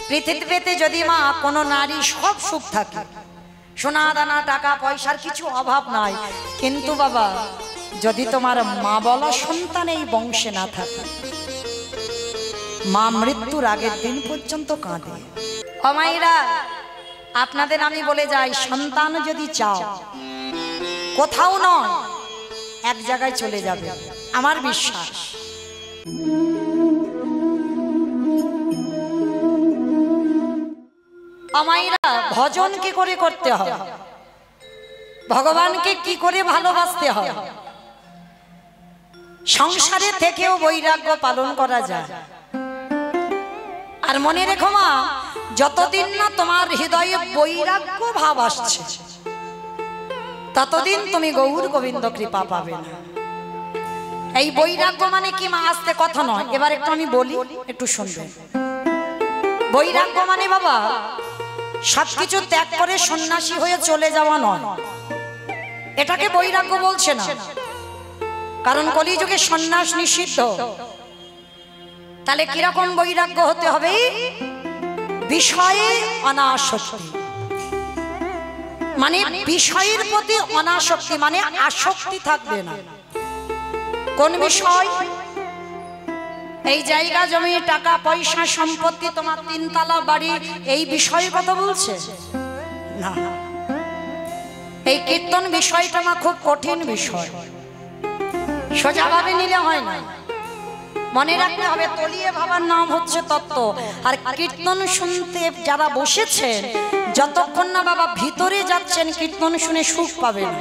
পৃথিবীতে যদি মা কোনো নারী সব সুখ থাকে, সোনা দানা টাকা পয়সার কিছু অভাব নাই, কিন্তু বাবা যদি তোমার মা বলা সন্তান এই বংশে না থাকে, মা মৃত্যুর আগের দিন পর্যন্ত কাঁদে। ও মায়েরা, আপনাদের আমি বলে যাই, সন্তান যদি চাও কোথাও নয় এক জায়গায় চলে যাবে, আমার বিশ্বাস। আমাইরা ভজন কি করে করতে হয়, ভগবানকে কি করে ভালোবাসতে হয়, সংসারে থেকেও বৈরাগ্য পালন করা যায়। আর মনে রেখো মা, যতদিন না তোমার হৃদয়ে বৈরাগ্য ভাব আসছে ততদিন তুমি গৌর গোবিন্দ কৃপা পাবে না। এই বৈরাগ্য মানে কি মা, আসতে কথা নয়, এবার একটু আমি বলি, একটু শুনবেন। বৈরাগ্য মানে বাবা সবকিছু ত্যাগ করে সন্ন্যাসী হয়ে চলে যাওয়া নয়, এটাকে বৈরাগ্য বলছে না, কারণ কলিযুগে সন্ন্যাস নিষিদ্ধ। তাহলে কিরকম বৈরাগ্য হতে হবে? বিষয়ে অনাসক্তি, মানে বিষয়ের প্রতি অনাসক্তি, মানে আসক্তি থাকবে না। কোন বিষয়? এই জায়গা জমি টাকা পয়সা সম্পত্তি, তোমার 3 তলা বাড়ি, এই বিষয়ের কথা বলছে না। এই কীর্তন বিষয়টা না খুব কঠিন বিষয়, সোজাভাবে নিলে হয় না। মনে রাখতে হবে তলিয়ে ভাবার নাম হচ্ছে তত্ত্ব। আর কীর্তন শুনতে যারা বসেছেন, যতক্ষণ না বাবা ভিতরে যাচ্ছেন কীর্তন শুনে সুখ পাবেন।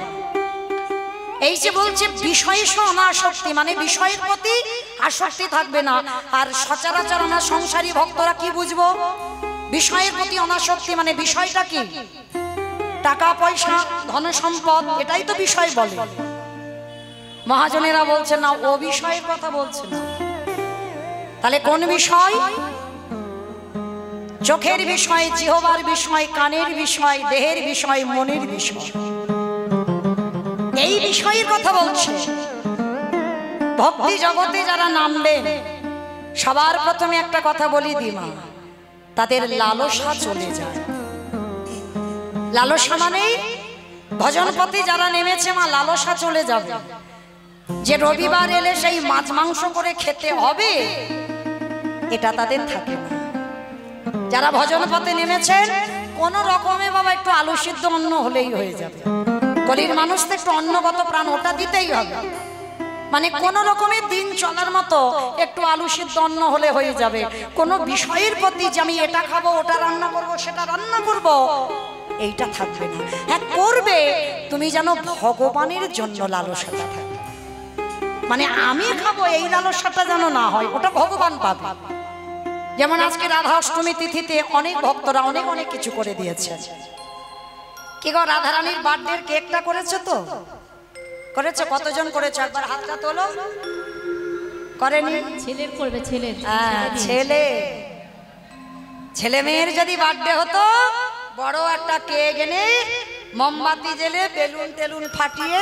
এই যে বলছে বিষয় অনাসক্তি, মানে বিষয়ের প্রতি আসক্তি থাকবে না। আর সচরাচর আমরা সংসারী ভক্তরা কি বুঝবো? বিষয়ের প্রতি অনাসক্তি মানে বিষয়টা কি? টাকা পয়সা ধন সম্পদ, এটাই তো বিষয় বলে। মহাজনেরা বলছে না, ও বিষয়ের কথা বলছে না। তাহলে কোন বিষয়? চোখের বিষয়, জিহ্বার বিষয়, কানের বিষয়, দেহের বিষয়, মনের বিষয়, এই বিষয়ের কথা বলছে। ভক্তি জগতে যারা নামবেন, সবার প্রথমে একটা কথা বলি দিমা, তাদের লালসা চলে যায়। লালসা মানে ভজন পথে যারা নেমেছে মা, লালসা চলে যাবে। যে রবিবার এলে সেই মাছ মাংস করে খেতে হবে, এটা তাদের থাকে না। যারা ভজন পথে নেমেছেন, কোন রকমে বাবা একটু আলু সিদ্ধ অন্ন হলেই হয়ে যাবে। কলির মানুষ তো একটু অন্নগত প্রাণ, ওটা দিতেই হবে। মানে কোন রকমের দিন চলার মতো একটু আলু সিদ্ধ অন্ন হলে হয়ে যাবে। কোন বিষয়ের প্রতি যে আমি এটা খাবো, ওটা রান্না করব, সেটা রান্না করব, এইটা থাকবে না। হ্যাঁ করবে, তুমি যেন ভগবানের জন্য লালসাটা থাকে। মানে আমি খাবো এই লালসাটা যেন না হয়, ওটা ভগবান পাবে। যেমন আজকে রাধা অষ্টমী তিথিতে অনেক ভক্তরা অনেক অনেক কিছু করে দিয়েছে। কি গো, রাধারানীর বার্থডে কেকটা করেছে তো? করেছে? কতজন করেছে একবার হাতটা তোলো। করেনি? ছেলের করবে, ছেলের। ছেলে ছেলে মেয়ের যদি বার্থডে হতো, বড় একটা কেক এনে মোমবাতি জেলে বেলুন টেলুন ফাটিয়ে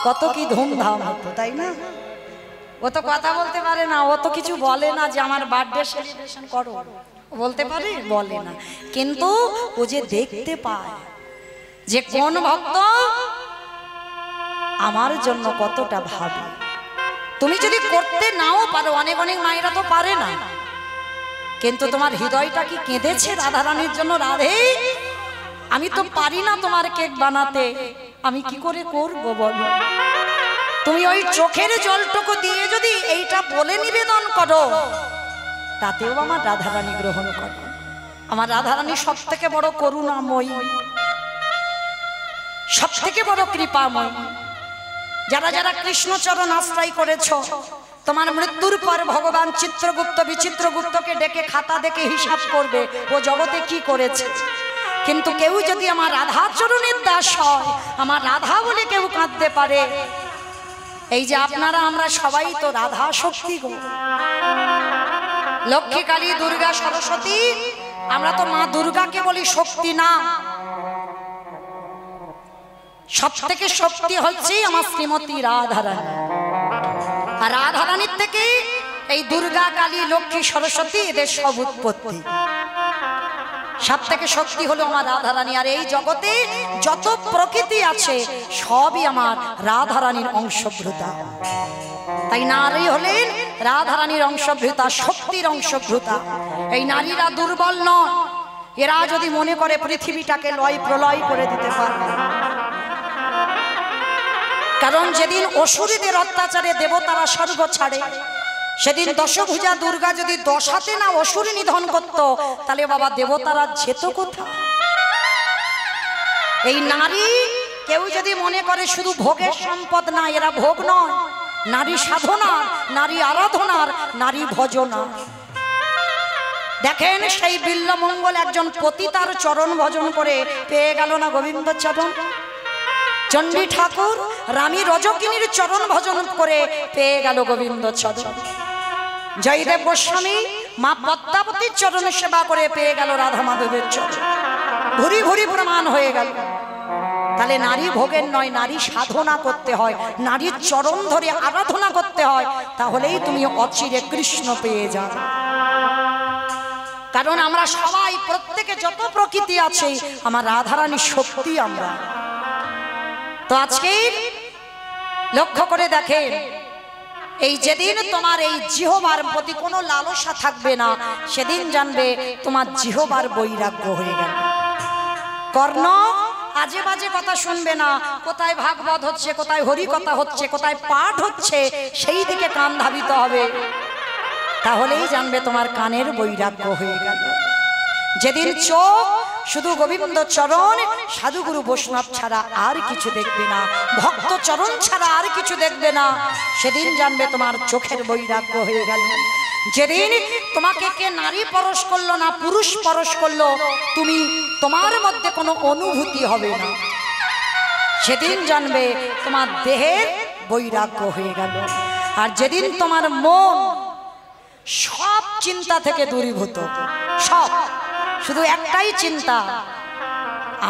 কত কি ধুমধাম হতো, তাই না? ও তো কথা বলতে পারে না, ও তো কিছু বলে না যে আমার বার্থডে সেলিব্রেশন করো, বলতে পারে? বলে না। কিন্তু ও যে দেখতে পায় যে কোন ভক্ত আমার জন্য কতটা ভাবে। তুমি যদি করতে নাও পারো, অনেক অনেক মায়েরা তো পারে না, কিন্তু তোমার হৃদয়টা কি কেঁদেছে রাধারানীর জন্য? রাধে, আমি তো পারি না তোমার কেক বানাতে, আমি কি করে করব বলো? তুমি ওই চোখের জলটুকু দিয়ে যদি এইটা বলে নিবেদন করো, তাতেও আমার রাধারানী গ্রহণ করে। আমার রাধারানী সব থেকে বড় করুণাময়ী, সব থেকে বড় কৃপাময়। যারা যারা কৃষ্ণচরণ আশ্রয় করেছ, তোমার মৃত্যুর পর ভগবান চিত্রগুপ্ত বিচিত্রগুপ্তকে ডেকে খাতা দেখে হিসাব করবে ও জগতে কি করেছে। কিন্তু কেউ যদি আমার রাধা চরণের দাস হয়, আমার রাধা বলে কেউ কাঁদতে পারে, এই যে আপনারা আমরা সবাই তো রাধা শক্তি গো, লক্ষ্মী কালী দুর্গা সরস্বতী, আমরা তো মা দুর্গাকে বলি শক্তি না। সব থেকে শক্তি হচ্ছে আমার শ্রীমতী রাধারানী। আর রাধারানীর থেকে এই দুর্গা কালী লক্ষ্মী সরস্বতী এদের সব উৎপত্তি। সব থেকে শক্তি হলো আমার রাধারানী। আর এই জগতে যত প্রকৃতি আছে সবই আমার রাধারানীর অংশভূতা। তাই নারী হলেন রাধারানীর অংশভূতা, শক্তির অংশভূতা। এই নারীরা দুর্বল নয়, এরা যদি মনে করে পৃথিবীটাকে লয় প্রলয় করে দিতে পারবে। কারণ যেদিন অসুরীদের অত্যাচারে দেবতারা স্বর্গ ছাড়ে, সেদিন দশভুজা দুর্গা যদি 10 হাতে না অসুরী নিধন করত, তাহলে বাবা দেবতারা যেত কোথায়? এই নারী কেউ যদি মনে করে শুধু ভোগের সম্পদ না, এরা ভোগ নয়, নারী সাধনার, নারী আরাধনার, নারী ভজনা। দেখেন সেই বিল্লমঙ্গল একজন পতিতার চরণ ভজন করে পেয়ে গেল না গোবিন্দ চরণ। চণ্ডী ঠাকুর রানী রজকিনীর চরণ ভজন করে পেয়ে গেল গোবিন্দ চরণ। জয়দেব গোস্বামী মা পদ্মাবতীর চরণ সেবা করে পেয়ে গেল রাধা মাধবের চরণ। ভুরি ভুরি প্রমাণ হয়ে গেল। তাহলে নারী ভোগের নয়, নারী সাধনা করতে হয়, নারীর চরণ ধরে আরাধনা করতে হয়, তাহলেই তুমি অচিরে কৃষ্ণ পেয়ে যাবে। কারণ আমরা সবাই, প্রত্যেকে যত প্রকৃতি আছে, আমার রাধারানীর শক্তি আমরা। তো আজকে লক্ষ্য করে দেখেন, এই যেদিন তোমার এই জিহ্বার প্রতি কোনো লালসা থাকবে না, সেদিন জানবে তোমার জিহ্বার বৈরাগ্য হয়ে গেল। কর্ণ আজে বাজে কথা শুনবে না, কোথায় ভাগবত হচ্ছে, কোথায় হরি কথা হচ্ছে, কোথায় পাঠ হচ্ছে, সেই দিকে কান ধাবিত হবে। তাহলেই জানবে তোমার কানের বৈরাগ্য হয়ে গেল। যেদিন চোখ শুধু গোবিন্দ চরণ, সাধুগুরু বৈষ্ণব ছাড়া আর কিছু দেখবে না, ভক্ত চরণ ছাড়া আর কিছু দেখবে না, সেদিন জানবে তোমার চোখের বৈরাগ্য হয়ে গেল। যেদিন তোমাকে কে নারী পরশ করলো না, পুরুষ পরশ করলো, তুমি তোমার মধ্যে কোনো অনুভূতি হবে না, সেদিন জানবে তোমার দেহের বৈরাগ্য হয়ে গেল। আর যেদিন তোমার মন সব চিন্তা থেকে দূরীভূত, সব শুধু একটাই চিন্তা,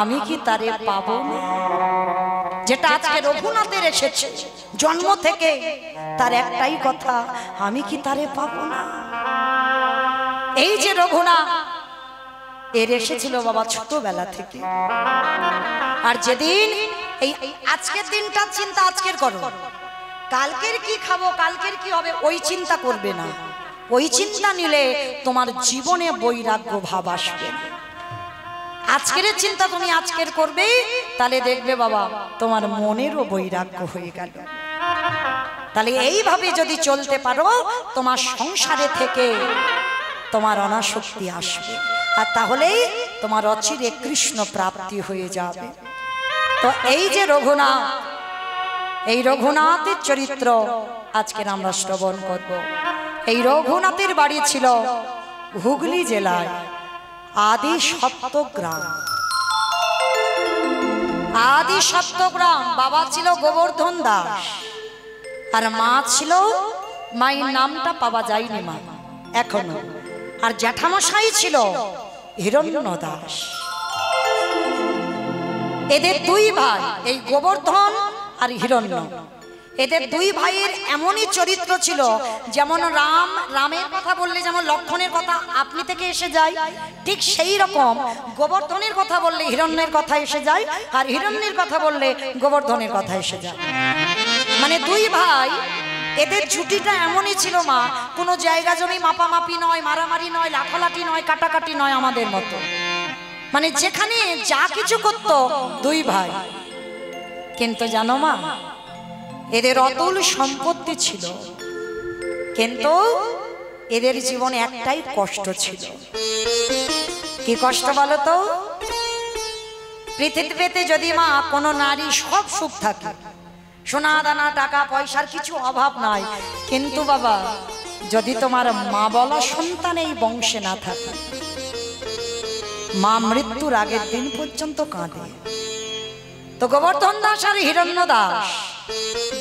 আমি কি তারে পাবো না, যেটা আজকে রঘুনাথের এসেছে জন্ম থেকে, তার একটাই কথা, আমি কি তারে পাবো না। এই যে রঘুনাথ, এর এসেছিল বাবা ছোটবেলা থেকে। আর যেদিন এই আজকের দিনটা চিন্তা আজকের করো, কালকের কি খাবো, কালকের কি হবে, ওই চিন্তা করবে না। ওই চিন্তা নিলে তোমার জীবনে বৈরাগ্য ভাব আসবে। আজকের চিন্তা তুমি আজকের করবে, তাহলে দেখবে বাবা তোমার মনেরও বৈরাগ্য হয়ে গেল। তাহলে এইভাবে যদি চলতে পারো, তোমার সংসারে থেকে তোমার অনাসক্তি আসবে, আর তাহলেই তোমার অচিরে কৃষ্ণ প্রাপ্তি হয়ে যাবে। তো এই যে রঘুনাথ, এই রঘুনাথের চরিত্র আজকে আমরা শ্রবণ করব। এই রঘুনাথের বাড়ি ছিল হুগলি জেলায় আদি সপ্তগ্রাম। আদি সপ্তগ্রাম। বাবা ছিল গোবর্ধন দাস, আর মা ছিল, মায়ের নামটা পাওয়া যায়নি মা এখনো, আর জ্যাঠামশাই ছিল হিরণ্য দাস। এদের দুই ভাই, এই গোবর্ধন আর হিরণ্য, এদের দুই ভাইয়ের এমনই চরিত্র ছিল, যেমন রামের কথা বললে যেমন লক্ষণের কথা আপনি থেকে এসে যায়, ঠিক সেই রকম গোবর্ধনের কথা বললে হিরণ্যের কথা এসে যায়, আর হিরণ্যের কথা বললে গোবর্ধনের কথা এসে যায়। মানে দুই ভাই, এদের জুটিটা এমনই ছিল মা, কোনো জায়গা জমি মাপামাপি নয়, মারামারি নয়, লাঠালাঠি নয়, কাটাকাটি নয় আমাদের মতো। মানে যেখানে যা কিছু করতো দুই ভাই। কিন্তু জানো মা, এদের অতুল সম্পত্তি ছিল, কিন্তু এদের জীবনে একটাই কষ্ট ছিল। কি কষ্ট বলো তো? পৃথিবীতে যদি মা কোনো নারী সব সুখ থাকে, সোনা দানা টাকা পয়সার কিছু অভাব নাই, কিন্তু বাবা যদি তোমার মা বলা সন্তান এই বংশে না থাকে, মা মৃত্যুর আগের দিন পর্যন্ত কাঁদে। তো গোবর্ধন দাস আর হিরণ্য দাস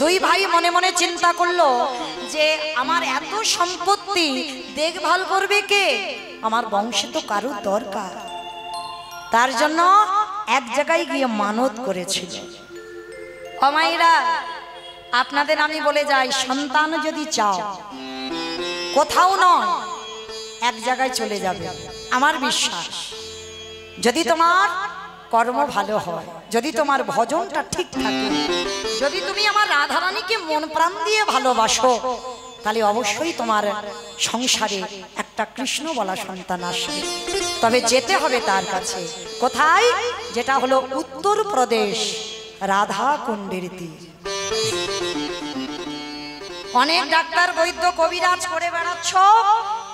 দুই ভাই মনে মনে চিন্তা করলো যে আমার এত সম্পত্তি দেখভাল করবে কে, আমার বংশে তো কারোর দরকার। তার জন্য এক জায়গায় গিয়ে মানত করেছিল। ও মায়েরা, আপনাদের আমি বলে যাই, সন্তান যদি চাও কোথাও নয় এক জায়গায় চলে যাবে, আমার বিশ্বাস। যদি তোমার কর্ম ভালো হয়, যদি তোমার ভজনটা ঠিক থাকে, যদি তুমি আমার রাধারানীকে মন প্রাণ দিয়ে ভালোবাসো, তাহলে অবশ্যই তোমার সংসারে একটা কৃষ্ণ বলা সন্তান আসবে। তবে যেতে হবে তার কাছে। কোথায়? যেটা হলো উত্তরপ্রদেশ, রাধা কুণ্ডের তীর। অনেক ডাক্তার বৈদ্য কবিরাজ করে বেড়াচ্ছ,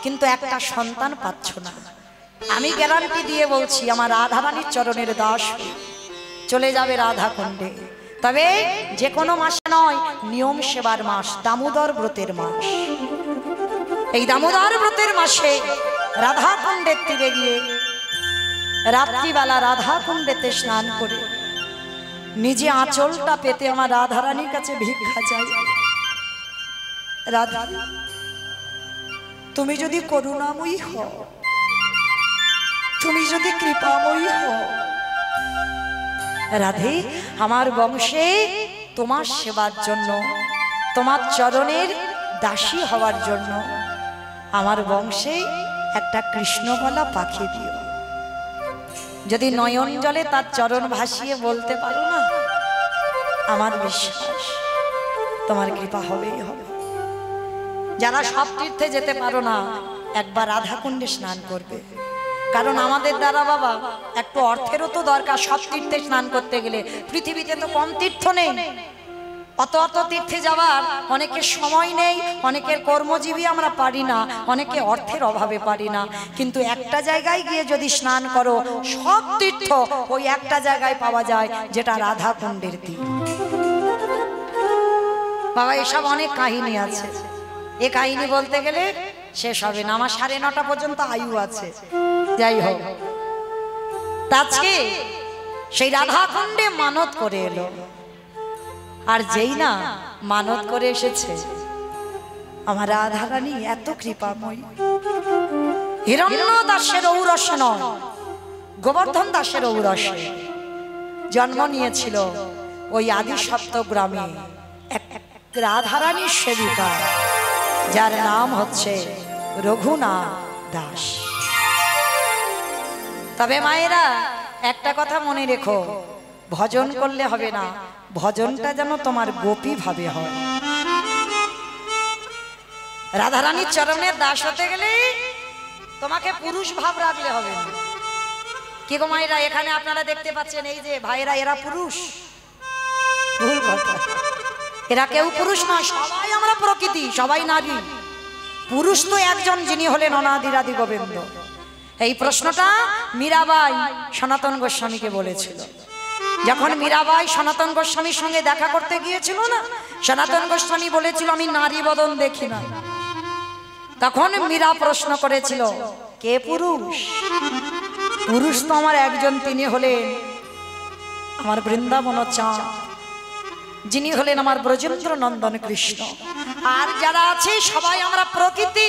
কিন্তু একটা সন্তান পাচ্ছ না। আমি গ্যারান্টি দিয়ে বলছি, আমার রাধারানীর চরণের দাস চলে যাবে রাধা কুণ্ডে। তবে যে কোনো মাসে নয়, নিয়ম সেবার মাস, দামোদর ব্রতের মাস। এই দামোদর ব্রতের মাসে রাধা কুণ্ডের তীরে গিয়ে রাত্রিবেলা রাধা কুণ্ডেতে স্নান করে নিজে আঁচলটা পেতে আমার রাধারানীর কাছে ভিক্ষা চাই। রাধা, তুমি যদি করুণাময়ী হও, তুমি যদি কৃপাময়ী হও, রাধে, আমার বংশে তোমার সেবার জন্য, তোমার চরণের দাসী হওয়ার জন্য আমার বংশে একটা কৃষ্ণগলা পাখি দিও। যদি নয়ন জলে তার চরণ ভাসিয়ে বলতে পারো না, আমার বিশ্বাস তোমার কৃপা হবেই হবে। যারা সব তীর্থে যেতে পারো না, একবার রাধা কুণ্ডে স্নান করবে। কারণ আমাদের দ্বারা বাবা একটু অর্থেরও তো দরকার। সব তীর্থে স্নান করতে গেলে পৃথিবীতে তো কম তীর্থ নেই। অত তীর্থে যাওয়ার অনেকের সময় নেই, অনেকের কর্মজীবী আমরা পারি না, অনেকে অর্থের অভাবে পারি না। কিন্তু একটা জায়গায় গিয়ে যদি স্নান করো, সব তীর্থ ওই একটা জায়গায় পাওয়া যায়, যেটা রাধা কুণ্ডের তীর। বাবা, এসব অনেক কাহিনী আছে, এ কাহিনী বলতে গেলে শেষ হবে না। আমার 9:30 পর্যন্ত আয়ু আছে। যাই হোক, আজকে সেই রাধা কুণ্ডে মানত করে এলো। আর যেই না মানত করে এসেছে, আমার রাধারানী এত কৃপাময়ী। হিরণ্য দাসের ঔরস নয়, গোবর্ধন দাসের ঔরসে জন্ম নিয়েছিল ওই আদি সপ্ত গ্রামে এক রাধারানীর সেবিকা, যার নাম হচ্ছে রঘুনাথ দাস। তবে মায়েরা একটা কথা মনে রেখো, ভজন করলে হবে না, ভজনটা যেন তোমার গোপী ভাবে হয়। রাধারানীর চরণের দাস হতে গেলে তোমাকে পুরুষ ভাব রাখলে হবে না। কি গো মায়েরা, এখানে আপনারা দেখতে পাচ্ছেন এই যে ভাইরা, এরা পুরুষ? ভুল কথা, এরা কেউ পুরুষ নয়, সবাই আমরা প্রকৃতি, সবাই নারী। পুরুষ তো একজন, যিনি হলেন অনাদিরাদি গোবিন্দ। এই প্রশ্নটা মীরাবাই সনাতন গোস্বামীকে বলেছিল। যখন মীরাবাই সনাতন গোস্বামীর সঙ্গে দেখা করতে গিয়েছিল না, সনাতন গোস্বামী বলেছিল, আমি নারী বদন দেখি না। তখন মীরা প্রশ্ন করেছিল, কে পুরুষ? পুরুষ তো আমার একজন, তিনি হলেন আমার বৃন্দাবন চাঁদ, যিনি হলেন আমার ব্রজেন্দ্র নন্দন কৃষ্ণ। আর যারা আছে সবাই আমরা প্রকৃতি।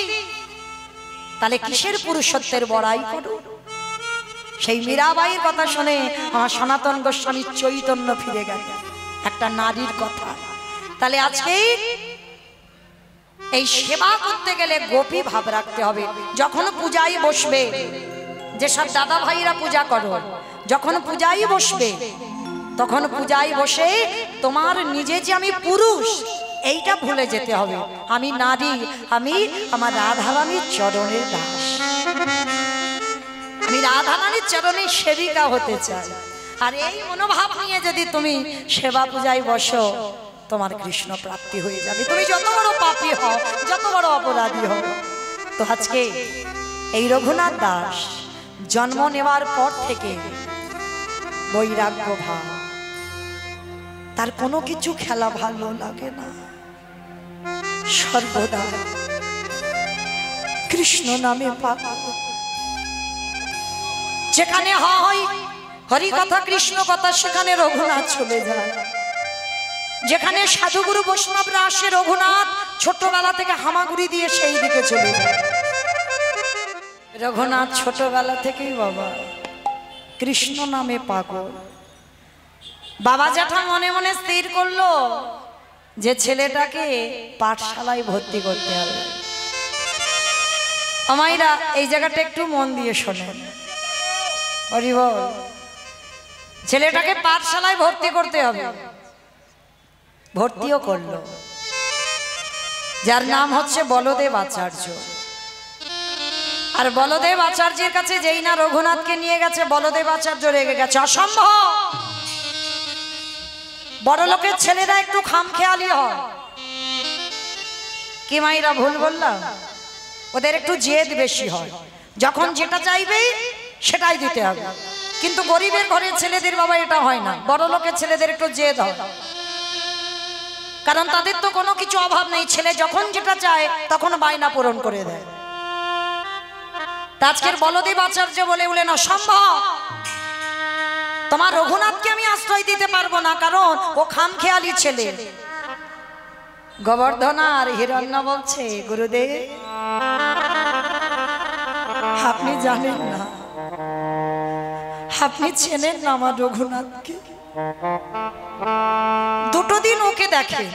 তাহলে কিসের পুরুষত্বের বড়াই করো? সেই মীরাবাইয়ের কথা শুনে আমার সনাতন গোস্বামীর চৈতন্য ফিরে গেল, একটা নারীর কথা। তাহলে আজকে এই সেবা করতে গেলে গোপী ভাব রাখতে হবে। যখন পূজায় বসবে, যেসব দাদা ভাইরা পূজা করো, যখন পূজায় বসবে, তখন পূজায় বসে তোমার নিজে যে আমি পুরুষ, এইটা ভুলে যেতে হবে। আমি নারী, আমি আমার রাধারানীর চরণের দাস, আমি রাধারানীর চরণের সেবিকা হতে চাই। আর এই মনোভাব নিয়ে যদি তুমি সেবা পূজায় বসো, তোমার কৃষ্ণ প্রাপ্তি হয়ে যাবে। তুমি যত বড় পাপী হও, যত বড় অপরাধী হও। তো আজকে এই রঘুনাথ দাস জন্ম নেওয়ার পর থেকে বৈরাগ্য ভাব, তার কোনো কিছু খেলা ভালো লাগে না, সর্বদা কৃষ্ণ নামে পাগল। যেখানে হয় হরি কথা, কৃষ্ণ কথা, সেখানে রঘুনাথ চলে যায়। যেখানে সাধুগুরু বৈষ্ণবরা আসে, রঘুনাথ ছোটবেলা থেকে হামাগুড়ি দিয়ে সেই দিকে চলে যায়। রঘুনাথ ছোটবেলা থেকেই বাবা কৃষ্ণ নামে পাগল। বাবা জ্যাঠা মনে মনে স্থির করলো যে ছেলেটাকে পাঠশালায় ভর্তি করতে হবে। আমাইরা এই জায়গাটা একটু মন দিয়ে শোনেন। হরি বল। ছেলেটাকে পাঠশালায় ভর্তি করতে হবে, ভর্তিও করলো, যার নাম হচ্ছে বলদেব আচার্য। আর বলদেব আচার্যের কাছে যেই না রঘুনাথকে নিয়ে গেছে, বলদেব আচার্য রেগে গেছে, অসম্ভব, বড় লোকের ছেলেরা একটু খামখেয়ালি হয়। কি মাইরা ভুল বললাম? ওদের একটু জেদ বেশি হয়, যখন যেটা চাইবে সেটাই দিতে হবে। কিন্তু গরিবের ঘরের ছেলেদের বাবা এটা হয় না, বড় লোকের ছেলেদের একটু জেদ হয়, কারণ তাদের তো কোনো কিছু অভাব নেই। ছেলে যখন যেটা চায় তখন বায়না পূরণ করে দেয়। আজকের বলদেব আচার্য বলে বলেন, অসম্ভব, তোমার রঘুনাথকে আমি আশ্রয় দিতে পারবো না, কারণ ও খামখেয়ালি ছেলে। গোবর্ধন আর হিরণ্য বলছে, গুরুদেব আপনি জানেন না, আপনি চেনেন না আমার রঘুনাথকে। দুটো দিন ওকে দেখে,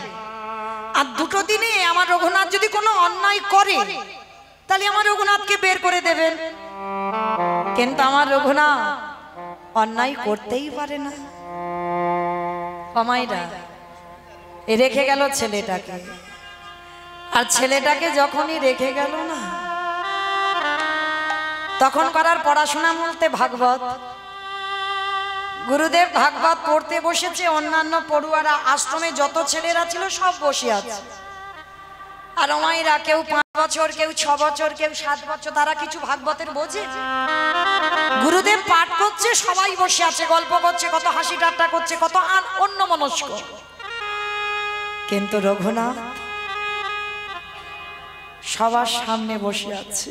আর দুটো দিনে আমার রঘুনাথ যদি কোনো অন্যায় করে তাহলে আমার রঘুনাথকে বের করে দেবেন, কিন্তু আমার রঘুনাথ অন্যায় করতেই পারে না। অমাইরা রেখে গেল ছেলেটাকে, আর ছেলেটাকে যখনই রেখে গেল না, তখন করার পড়াশোনা বলতে ভাগবত। গুরুদেব ভাগবত পড়তে বসেছে, অন্যান্য পড়ুয়ারা আশ্রমে যত ছেলেরা ছিল সব বসে আছে। আর অমাইরা কেউ 5 বছর, কেউ 6 বছর, কেউ 7 বছর, তারা কিছু ভাগবতের বোঝে। গুরুদেব পাঠ করছে, সবাই বসে আছে, গল্প করছে, কত হাসি ঠাট্টা করছে, কত অন্য মনস্ক। কিন্তু রঘুনাথ সবার সামনে বসে আছে।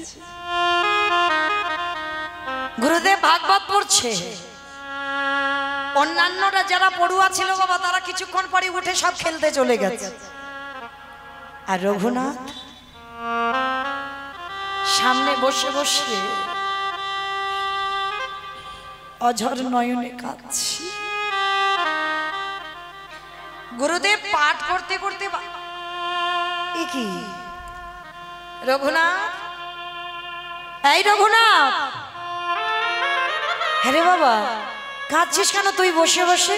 গুরুদেব ভাগবত পড়ছে, অন্যান্যরা যারা পড়ুয়া ছিল বাবা, তারা কিছুক্ষণ পরে উঠে সব খেলতে চলে গেছে। আর রঘুনাথ সামনে বসে বসে অঝর নয়নে কাঁদছে। গুরুদেব পাঠ করতে করতে, কি রঘুনাথ, এই রঘুনাথ, হ্যাঁ রে বাবা কাঁদছিস কেন তুই বসে বসে?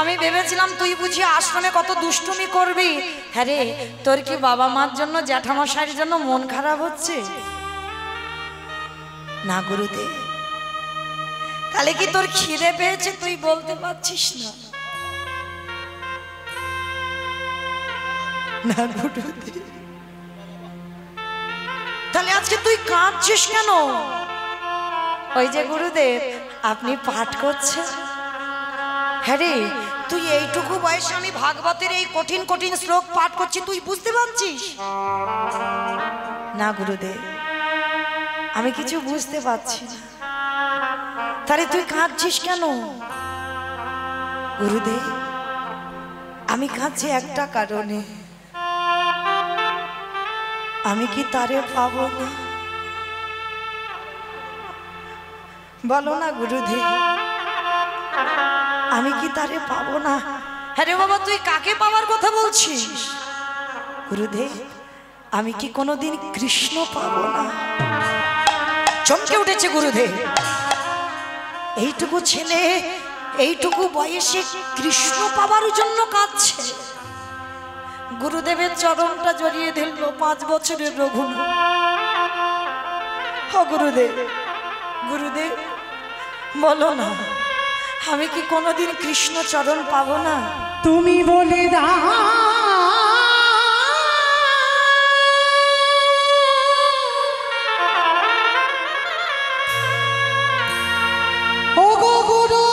আমি ভেবেছিলাম তুই বুঝি আশ্রমে কত দুষ্টুমি করবি। হ্যাঁ রে, তোর কি বাবা মার জন্য, জ্যাঠামশাইয়ের জন্য মন খারাপ হচ্ছে? না গুরুদেব। তাহলে কি তোর খিদে পেয়েছে তুই বলতে পারছিস না? না গুরুদেব। তাহলে আজকে তুই কাঁদছিস কেন? ওই যে গুরুদেব আপনি পাঠ করছেন। হ্যাঁ রে, তুই এইটুকু বয়সে আমি ভাগবতের এই কঠিন কঠিন শ্লোক পাঠ করছি, তুই বুঝতে পারছিস না? গুরুদেব আমি কিছু বুঝতে পারছি না। তাহলে তুই কাঁদছিস কেন? গুরুদেব আমি কাঁদছি একটা কারণে, আমি কি তারে পাবো না? বলো না গুরুদেব, আমি কি তারে পাবো না? হ্যাঁ রে বাবা, তুই কাকে পাওয়ার কথা বলছিস? গুরুদেব আমি কি কোনোদিন কৃষ্ণ পাবো না? চমকে উঠেছে গুরুদেব। এইটুকু ছেলে এইটুকু বয়সে কৃষ্ণ পাবার জন্য কাঁদছে। গুরুদেবের চরণটা জড়িয়ে ধরল 5 বছরের রঘুনাথ। ও গুরুদেব, গুরুদেব বলো না, আমি কি কোনোদিন কৃষ্ণ চরণ পাবো না? তুমি বলে দাও ও গো গুরু,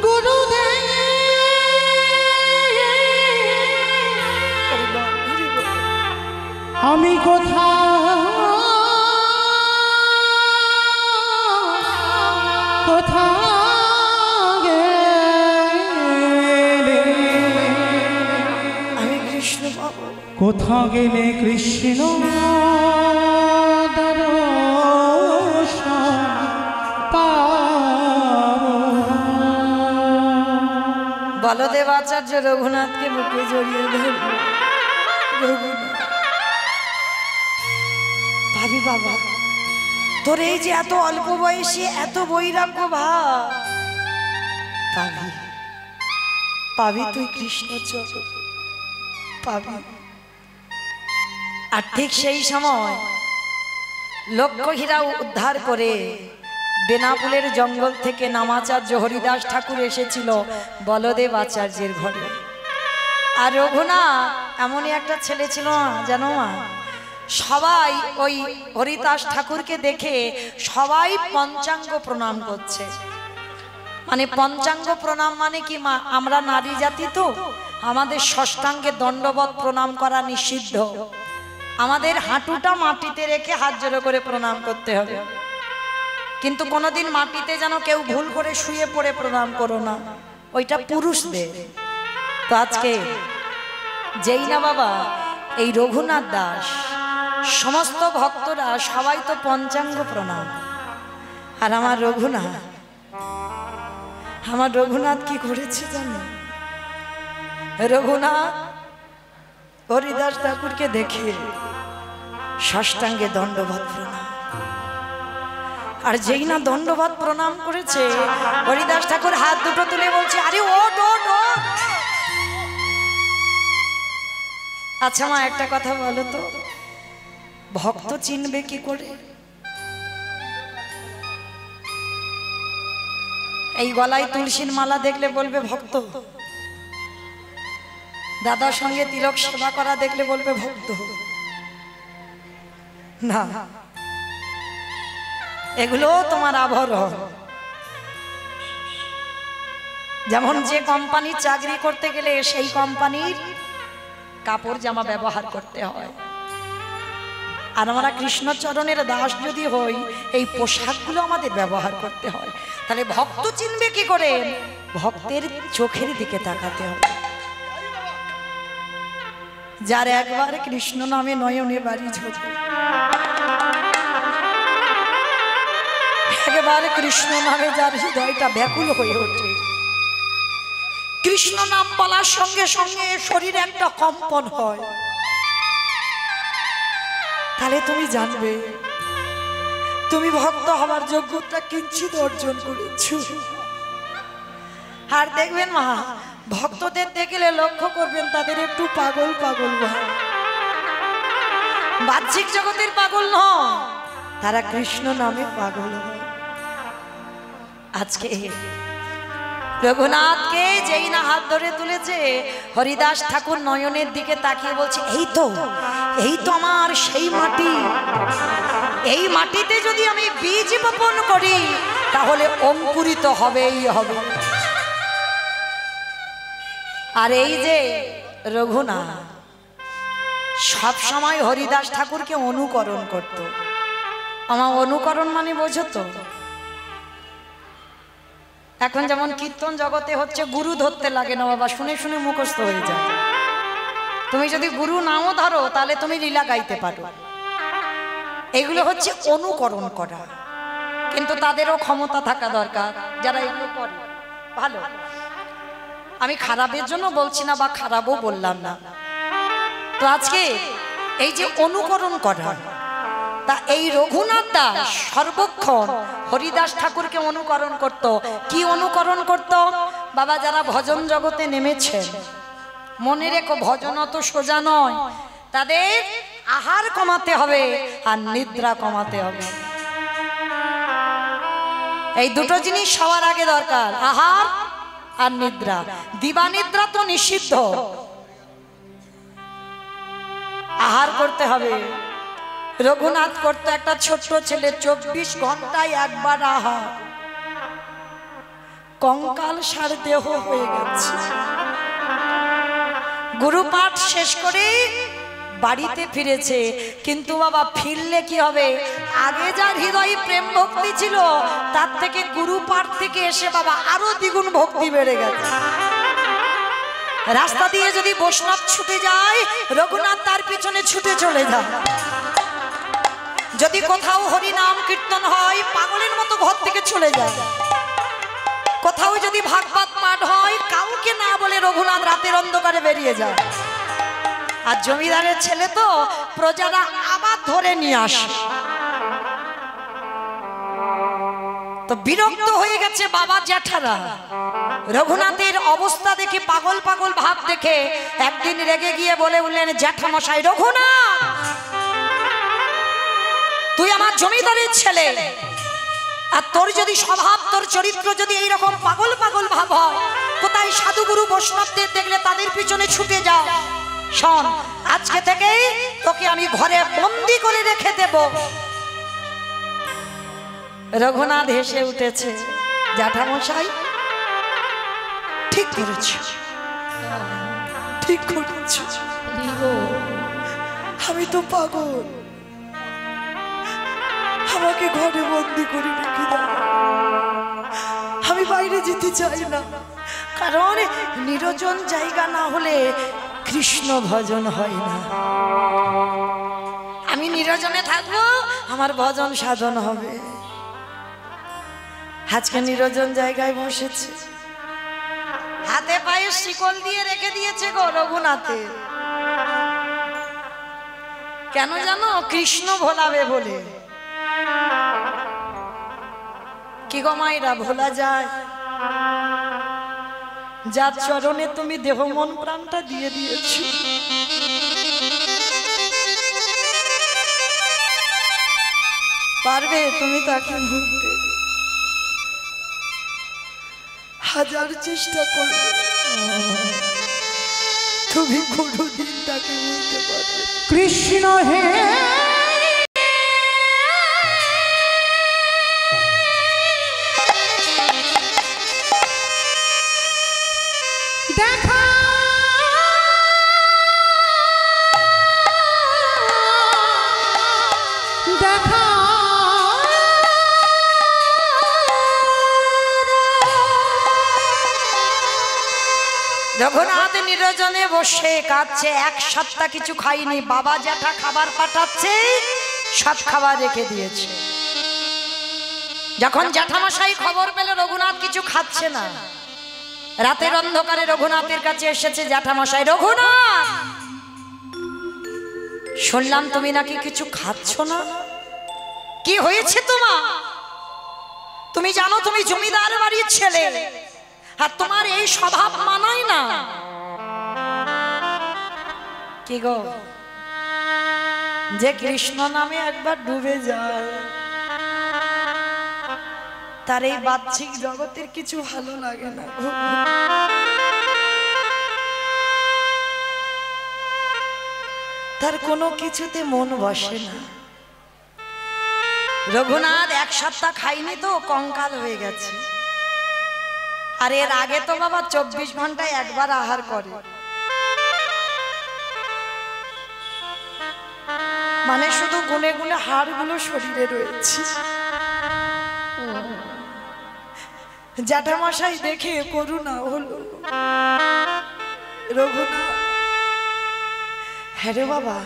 গুরুদেব আমি কোথায় কোথা গেলে কৃষ্ণ দর্শন পাবো? বলদেব আচার্য রঘুনাথকে বুকে জড়িয়ে ধরল। ভাবি বাবা তোর এই যে এত অল্প বয়সে এত বৈরাগ্য ভাব, পাবি পাবি তুই কৃষ্ণ চরণ পাবি। আর ঠিক সেই সময় লক্ষ্মীরা উদ্ধার করে বেনাপুলের জঙ্গল থেকে নামাচার্য হরিদাস ঠাকুর এসেছিল বলদেব আচার্যের ঘরে। আর রঘুনাথ এমনই একটা ছেলে ছিল জানো মা, সবাই ওই হরিদাস ঠাকুরকে দেখে সবাই পঞ্চাঙ্গ প্রণাম করছে। মানে পঞ্চাঙ্গ প্রণাম মানে কি মা, আমরা নারী জাতি তো আমাদের ষষ্ঠাঙ্গে দণ্ডবত প্রণাম করা নিষিদ্ধ। আমাদের হাঁটুটা মাটিতে রেখে হাত জোড়ো করে প্রণাম করতে হবে, কিন্তু কোনোদিন মাটিতে যেন কেউ ভুল করে শুয়ে পড়ে প্রণাম করো না, ওইটা পুরুষদের। তো আজকে যেই না বাবা এই রঘুনাথ দাস সমস্ত ভক্তরা সবাই তো পঞ্চাঙ্গ প্রণাম, আর আমার রঘুনাথ কি করেছে জানো? রঘুনাথ হরিদাস ঠাকুরকে দেখে ষষ্ঠাঙ্গে দণ্ডবত প্রণাম। আর যেই না দণ্ডবত প্রণাম করেছে হরিদাস ঠাকুর হাত দুটো তুলে বলছে, আরে ওঠ ওঠ ওঠ। আচ্ছা মা একটা কথা বলো তো, ভক্ত চিনবে কি করে? এই গলায় তুলসীর মালা দেখলে বলবে ভক্ত, দাদার সঙ্গে তিলক সেবা করা দেখলে বলবে ভক্ত না, এগুলো তোমার আভরণ। যেমন যে কোম্পানির চাকরি করতে গেলে সেই কোম্পানির কাপড় জামা ব্যবহার করতে হয়, আর আমরা কৃষ্ণচরণের দাস যদি হই এই পোশাকগুলো আমাদের ব্যবহার করতে হয়। তাহলে ভক্ত চিনবে কি করে? ভক্তের চোখের দিকে তাকাতে হবে। যার একবার কৃষ্ণ নামে নয়নে বাড়ি ঝরে, একবার কৃষ্ণ নামে যার হৃদয়টা ব্যাকুল হয়ে ওঠে, কৃষ্ণ নাম বলার সঙ্গে সঙ্গে শরীরে একটা কম্পন হয়, তাহলে তুমি জানবে তুমি ভক্ত হওয়ার যোগ্যতা কিঞ্চিত অর্জন করেছ। আর দেখবেন মা, ভক্তদের দেখলে লক্ষ্য করবেন তাদের একটু পাগল পাগল ভাব, বাহ্যিক জগতের পাগল নয়, তারা কৃষ্ণ নামে পাগল হয়। আজকে রঘুনাথকে যেই না হাত ধরে তুলেছে, হরিদাস ঠাকুর নয়নের দিকে তাকিয়ে বলছে, এই তো আমার সেই মাটি, এই মাটিতে যদি আমি বীজ বপন করি তাহলে অঙ্কুরিত হবেই হবে। আর এই যে রঘুনাথ সব সময় হরিদাস ঠাকুরকে অনুকরণ করত। আমার অনুকরণ মানে বোঝো তো, এখন যেমন কীর্তন জগতে হচ্ছে গুরু ধরতে লাগে না বাবা, শুনে শুনে মুখস্থ হয়ে যায়। তুমি যদি গুরু নাও ধরো তাহলে তুমি লীলা গাইতে পারো। এগুলো হচ্ছে অনুকরণ করা, কিন্তু তাদেরও ক্ষমতা থাকা দরকার যারা এগুলো করে। ভালো, আমি খারাপের জন্য বলছি না বা খারাপও বললাম না। তো আজকে এই যে অনুকরণ করা, তা এই রঘুনাথ দাস সর্বক্ষণ হরিদাস ঠাকুরকে অনুকরণ করত। কি অনুকরণ করত বাবা? যারা ভজন জগতে নেমেছেন মনে রেখো, ভজন অত সোজা নয়, তাদের আহার কমাতে হবে আর নিদ্রা কমাতে হবে। এই দুটো জিনিস সবার আগে দরকার, আহার আর নিদ্রা। দিবা নিদ্রা তো নিষিদ্ধ, আহার করতে হবে। রঘুনাথ করতে একটা ছোট্ট ছেলে 24 ঘন্টায় একবার আহার, কঙ্কাল সার দেহ হয়ে গেছে। গুরুপাঠ শেষ করে বাড়িতে ফিরেছে, কিন্তু বাবা ফিরলে কি হবে? আগে যার হৃদয়ে প্রেম ভক্তি ছিল তার থেকে গুরুপাঠ থেকে এসে বাবা আরো দ্বিগুণ ভক্তি বেড়ে গেছে। রাস্তা দিয়ে যদি বৈষ্ণব ছুটে যায়, রঘুনাথ তার পিছনে ছুটে চলে যায়। যদি কোথাও হরি নাম কীর্তন হয়, পাগলের মতো ঘর থেকে চলে যায়। কোথাও যদি ভাগবত পাঠ হয়, কাউকে না বলে রঘুনাথ রাতের অন্ধকারে বেরিয়ে যায়। আর জমিদারের ছেলে তো, প্রজারা আবার ধরে নিয়ে আসে। তো বিরক্ত হয়ে গেছে বাবা জ্যাঠারা। রঘুনাথের অবস্থা দেখে, পাগল পাগল ভাব দেখে একদিন রেগে গিয়ে বলে উঠলেন, জ্যাঠামশাই রঘুনাথ, তুই আমার জমিদারের ছেলে, আর তোর যদি স্বভাব, তোর চরিত্র যদি এইরকম পাগল পাগল ভাব হয়, কোথায় সাধুগুরু বৈষ্ণবদের দেখলে তাদের পিছনে ছুটে যাও। শোন, আজকে থেকেই তোকে আমি ঘরে বন্দি করে রেখে দেব। রঘুনাথ হেসে উঠেছে, জ্যাঠামশাই ঠিক করেছ, ঠিক করেছ, আমি তো পাগল, আমাকে ঘরে বন্দি করে রেখে দাও, আমি বাইরে যেতে চাই না, কারণ নির্জন জায়গা না হলে কৃষ্ণ ভজন হয় না। আমি নির্জনে থাকবো, আমার ভজন সাধন হবে। আজকে নির্জন জায়গায় বসেছে, হাতে পায়ে শিকল দিয়ে রেখে দিয়েছে গো রঘুনাথে। কেন জানো? কৃষ্ণ ভোলাবে বলে। কি গো মায়েরা, ভোলা যায়? যার চরণে তুমি দেহ মন প্রাণটা দিয়ে দিয়েছো, পারবে তুমি তাকে ভুলতে? হাজার চেষ্টা করবে, তুমি কোনোদিন তাকে ভুলতে পারবে? কৃষ্ণ হে দেখা দেখা রঘুনাথ নিরজনে বসে কাঁদছে, এক সপ্তাহ কিছু খাইনি। বাবা জ্যাঠা খাবার পাঠাচ্ছে, সব খাবার রেখে দিয়েছে। যখন জ্যাঠামশাই খবর পেল রঘুনাথ কিছু খাচ্ছে না, রাতের অন্ধকারে রঘুনাথের কাছে এসেছে জ্যাঠামশাই। রঘুনাথ, শুনলাম তুমি নাকি কিছু খাচ্ছ না, কি হয়েছে তোমার? তুমি জানো তুমি জমিদার বাড়ির ছেলে, আর তোমার এই স্বভাব মানায় না। কি গো, যে কৃষ্ণ নামে একবার ডুবে যায়, তার এই বাহ্যিক জগতের কিছু ভালো লাগে না। তার কোনো কিছুতে মন বসে না। রঘুনাথ এক সপ্তাহ খাইনি তো কঙ্কাল হয়ে গেছে। আর এর আগে তো বাবা 24 ঘন্টায় একবার আহার করে, মানে শুধু গুনে গুনে হাড়গুলো শরীরে রয়েছে। জ্যাঠামশাই দেখে করুণা হলো। রঘুনাথ, হ্যাঁ রে বাবা,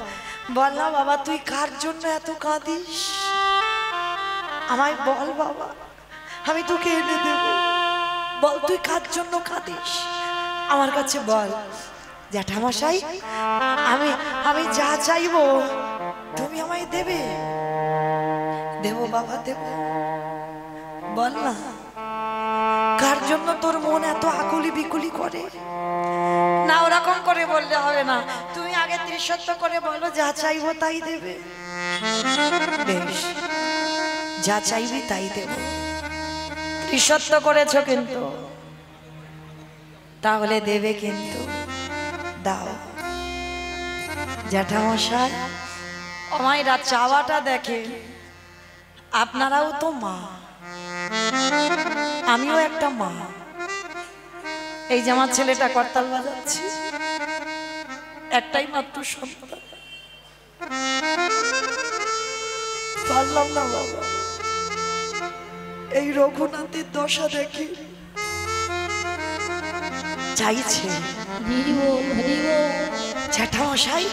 বল না বাবা, তুই কার জন্য এত কাঁদিস? আমায় বল বাবা, আমি তোকে এনে দেব। বল তুই কার জন্য কাঁদিস, আমার কাছে বল। জ্যাঠামশাই, আমি যা চাইবো তুমি আমায় দেবে। দেব বাবা, দেব। বল না, কার জন্য তোর মন এত আকুলি বিকুলি করে? না, ওরকম করে বললে হবে না, তুমি আগে ত্রিসত্য করে বলো, যা চাইবো তাই দেবে। বেশ, যা চাইবি তাই দেব। ত্রিসত্য করেছো কিন্তু, তাহলে দেবে কিন্তু। দাও। জ্যাঠামশাই, আমায়রা চাওয়াটা দেখে, আপনারাও তো মা, আমিও একটা মা। এই যে আমার ছেলেটা করতাল বাজাচ্ছে, একটাই মাত্র সন্তান, পারলাম না বাবা। এই রঘুনাথের দশা দেখি চাইছে। জ্যাঠামশাই,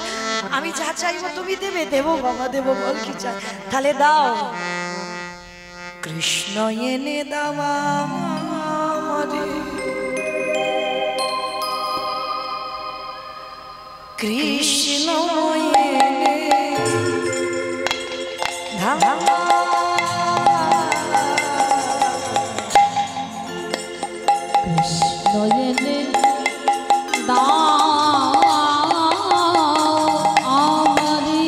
আমি যা চাইবো তুমি দেবে। দেবো বাবা, দেবো। বল কি চাই? তাহলে দাও। কৃষ্ণ এনে দাওয়া আমারে, কৃষ্ণ এনে কৃষ্ণ এনে দাও আমারি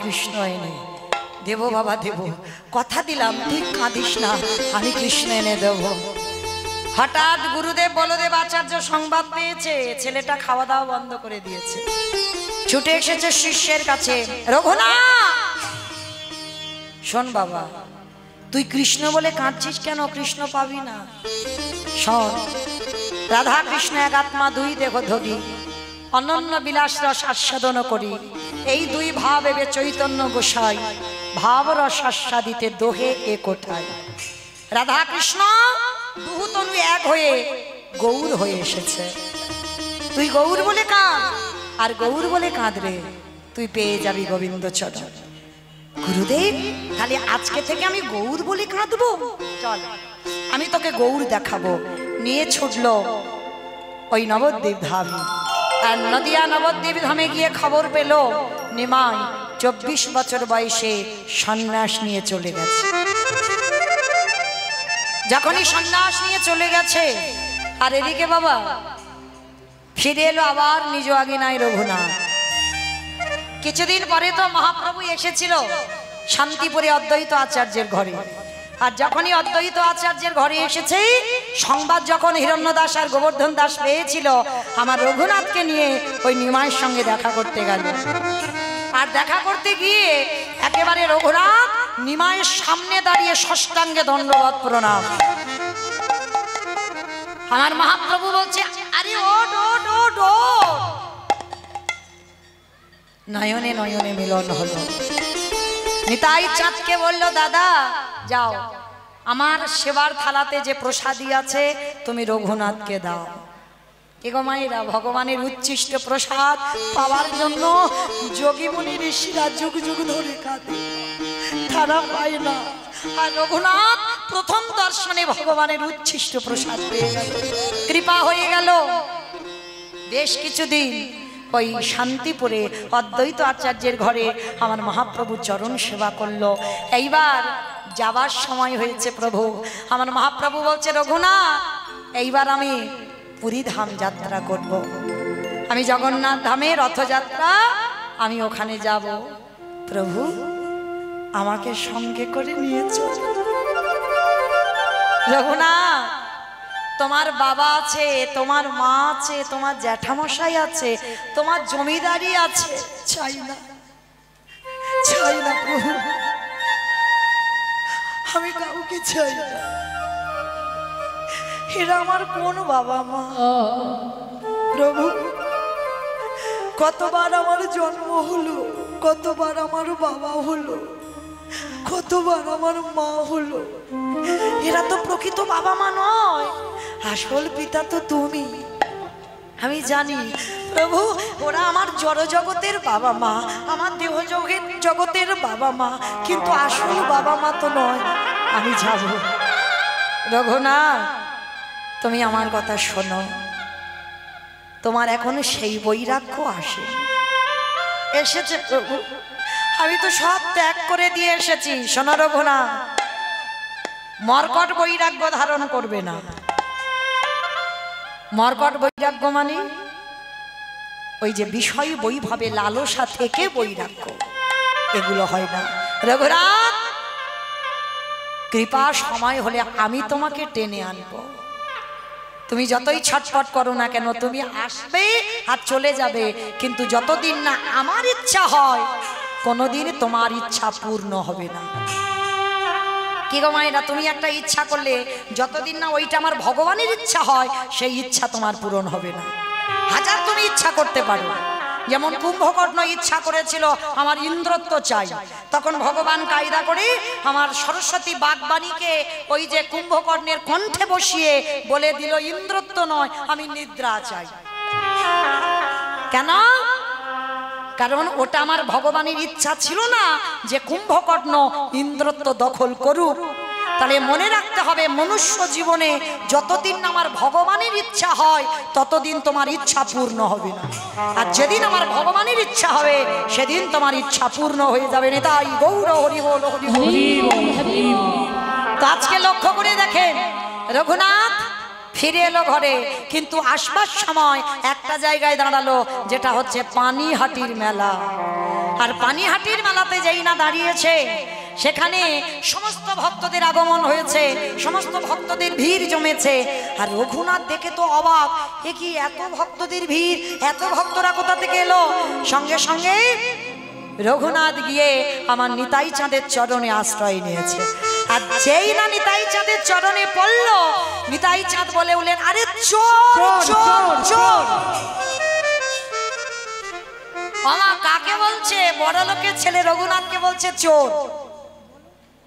কৃষ্ণ এনে দেব বাবা দেব, কথা দিলাম ঠিক কাঁদিস না, আমি কৃষ্ণ এনে দেব। হঠাৎ গুরুদেব বলদেব আচার্য সংবাদ পেয়েছে ছেলেটা খাওয়া দাওয়া বন্ধ করে দিয়েছে, ছুটে এসেছে শিষ্যের কাছে। রঘুনাথ শোন বাবা, তুই কৃষ্ণ বলে কাঁদছিস কেন? কৃষ্ণ পাবি না। শোন, রাধা কৃষ্ণ এক আত্মা, দুই দেহ ধরি, অনন্য বিলাস রস আস্বাদন করি। এই দুই ভাব এবে চৈতন্য গোসাই, ভাব রস আস্বাদিতে দোহে এ কোথায়। রাধা কৃষ্ণ দুহু তনু এক হয়ে গৌর হয়ে এসেছে। তুই গৌর বলে কাঁদ, আর গৌর বলে কাঁদরে তুই পেয়ে যাবি গোবিন্দ চরণ। গুরুদেব, তাহলে আজকে থেকে আমি গৌর বলে কাঁদবো? চল, আমি তোকে গৌর দেখাবো। নিয়ে ছুটলো ওই নবদ্বীপ ধাম। আর নদিয়া নবদ্বীপ ধামে গিয়ে খবর পেল নিমাই 24 বছর বয়সে সন্ন্যাস নিয়ে চলে গেছে। যখনই সন্ন্যাস নিয়ে চলে গেছে, আর এদিকে বাবা ফিরে এলো আবার নিজ আজ্ঞায় রঘুনাথ। কিছুদিন পরে তো মহাপ্রভু এসেছিল শান্তিপুরে অদ্বৈত আচার্যের ঘরে। আর যখনই অদ্বৈত আচার্যের ঘরে এসেছে, সংবাদ যখন হিরণ্যদাস আর গোবর্ধন দাস পেয়েছিল, আমার রঘুনাথকে নিয়ে ওই নিমাইয়ের সঙ্গে দেখা করতে গেল। আর দেখা করতে গিয়ে একেবারে রঘুনাথ নিমাইয়ের সামনে দাঁড়িয়ে ষষ্ঠাঙ্গে দণ্ডবত প্রণাম। আমার মহাপ্রভু বলছে, আরে ওঠ ওঠ ওঠ ওঠ। নয়নে নয়নে মিলন হলো। নিতাই চাঁদকে বলল, দাদা যাও, আমার সেবার থালাতে যে প্রসাদী আছে তুমি রঘুনাথকে দাও। এগো মায়েরা, ভগবানের উচ্ছিষ্ট প্রসাদ পাওয়ার জন্য যোগী মুনি ঋষিরা যুগ যুগ ধরে কাঁদে, তারা পায় না। আর রঘুনাথ প্রথম দর্শনে ভগবানের উচ্ছিষ্ট প্রসাদ পেয়ে গেল, কৃপা হয়ে গেল। বেশ কিছুদিন ওই শান্তিপুরে অদ্বৈত আচার্যের ঘরে আমার মহাপ্রভু চরণ সেবা করলো। এইবার যাবার সময় হয়েছে প্রভু। আমার মহাপ্রভু বলছে, রঘুনাথ এইবার আমি পুরী ধাম যাত্রা করব। আমি জগন্নাথ ধামে রথযাত্রা, আমি ওখানে যাব। প্রভু আমাকে সঙ্গে করে নিয়ে চল। রঘুনাথ তোমার বাবা আছে, তোমার মা আছে, তোমার জ্যাঠামশাই আছে, তোমার জমিদারি আছে, চাই না, চাই না প্রভু, আমি কাউকে চাই না। এরা আমার কোন বাবা মা? প্রভু কতবার আমার জন্ম হলো, কতবার আমার বাবা হলো, কতবার আমার মা হলো, এরা তো প্রকৃত বাবা মা নয়, আসল পিতা তো তুমি। আমি জানি প্রভু ওরা আমার জড় জগতের বাবা মা, আমার দেহ জগতের বাবা মা, কিন্তু আসল বাবা মা তো নয়। আমি যাব। রঘুনাথ তুমি আমার কথা শোনো, তোমার এখনো সেই বৈরাগ্য এসেছে প্রভু, আমি তো সব ত্যাগ করে দিয়ে এসেছি। শোনো রঘুনাথ, মর্কট বৈরাগ্য ধারণ করবে না। মর্কট বৈরাগ্য মানে ওই যে বিষয় বৈভবে লালসা থেকে বৈরাগ্য, এগুলো হয় না। রঘুনাথ কৃপা সময় হলে আমি তোমাকে টেনে আনবো। তুমি যতই ছটফট করো না কেন, তুমি আসবে আর চলে যাবে, কিন্তু যতদিন না আমার ইচ্ছা হয় কোনোদিন তোমার ইচ্ছা পূর্ণ হবে না। কি গো মায়েরা, তুমি একটা ইচ্ছা করলে যতদিন না ওইটা আমার ভগবানের ইচ্ছা হয় সেই ইচ্ছা তোমার পূরণ হবে না। হাজার তুমি ইচ্ছা করতে পারো, যেমন কুম্ভকর্ণ ইচ্ছা করেছিল আমার ইন্দ্রত্ব চাই, তখন ভগবান কায়দা করে আমার সরস্বতী বাগবাণীকে ওই যে কুম্ভকর্ণের কণ্ঠে বসিয়ে বলে দিল ইন্দ্রত্ব নয়, আমি নিদ্রা চাই। কেন? কারণ ওটা আমার ভগবানের ইচ্ছা ছিল না যে কুম্ভকর্ণ ইন্দ্রত্ব দখল করুক। তাহলে মনে রাখতে হবে, মনুষ্য জীবনে যতদিন না আমার ভগবানের ইচ্ছা হয় ততদিন তোমার ইচ্ছা পূর্ণ হবে না, আর যেদিন আমার ভগবানের ইচ্ছা হবে সেদিন তোমার ইচ্ছা পূর্ণ হয়ে যাবে। তাই গৌর হরি বল, হরি বল। তো আজকে লক্ষ্য করে দেখেন, রঘুনাথ ফিরে এলো ঘরে, কিন্তু আসবার সময় একটা জায়গায় দাঁড়ালো, যেটা হচ্ছে পানিহাটির মেলা। আর পানিহাটির মেলাতে যেই না দাঁড়িয়েছে, সেখানে সমস্ত ভক্তদের আগমন হয়েছে, সমস্ত ভক্তদের ভিড় জমেছে। আর রঘুনাথ দেখে তো অবাক, এ কি এত ভক্তদের ভিড়, এত ভক্তরা কোথা থেকে এলো? সঙ্গে সঙ্গে রঘুনাথ গিয়ে আমার নিতাই চাঁদের চরণে আশ্রয় নিয়েছে। আর যেই না নিতাই চাঁদের চরণে পড়ল, নিতাই চাঁদ বলে উঠলেন, আরে চোর চোর চোর। মামা কাকে বলছে? বড় লোকের ছেলে রঘুনাথকে বলছে চোর।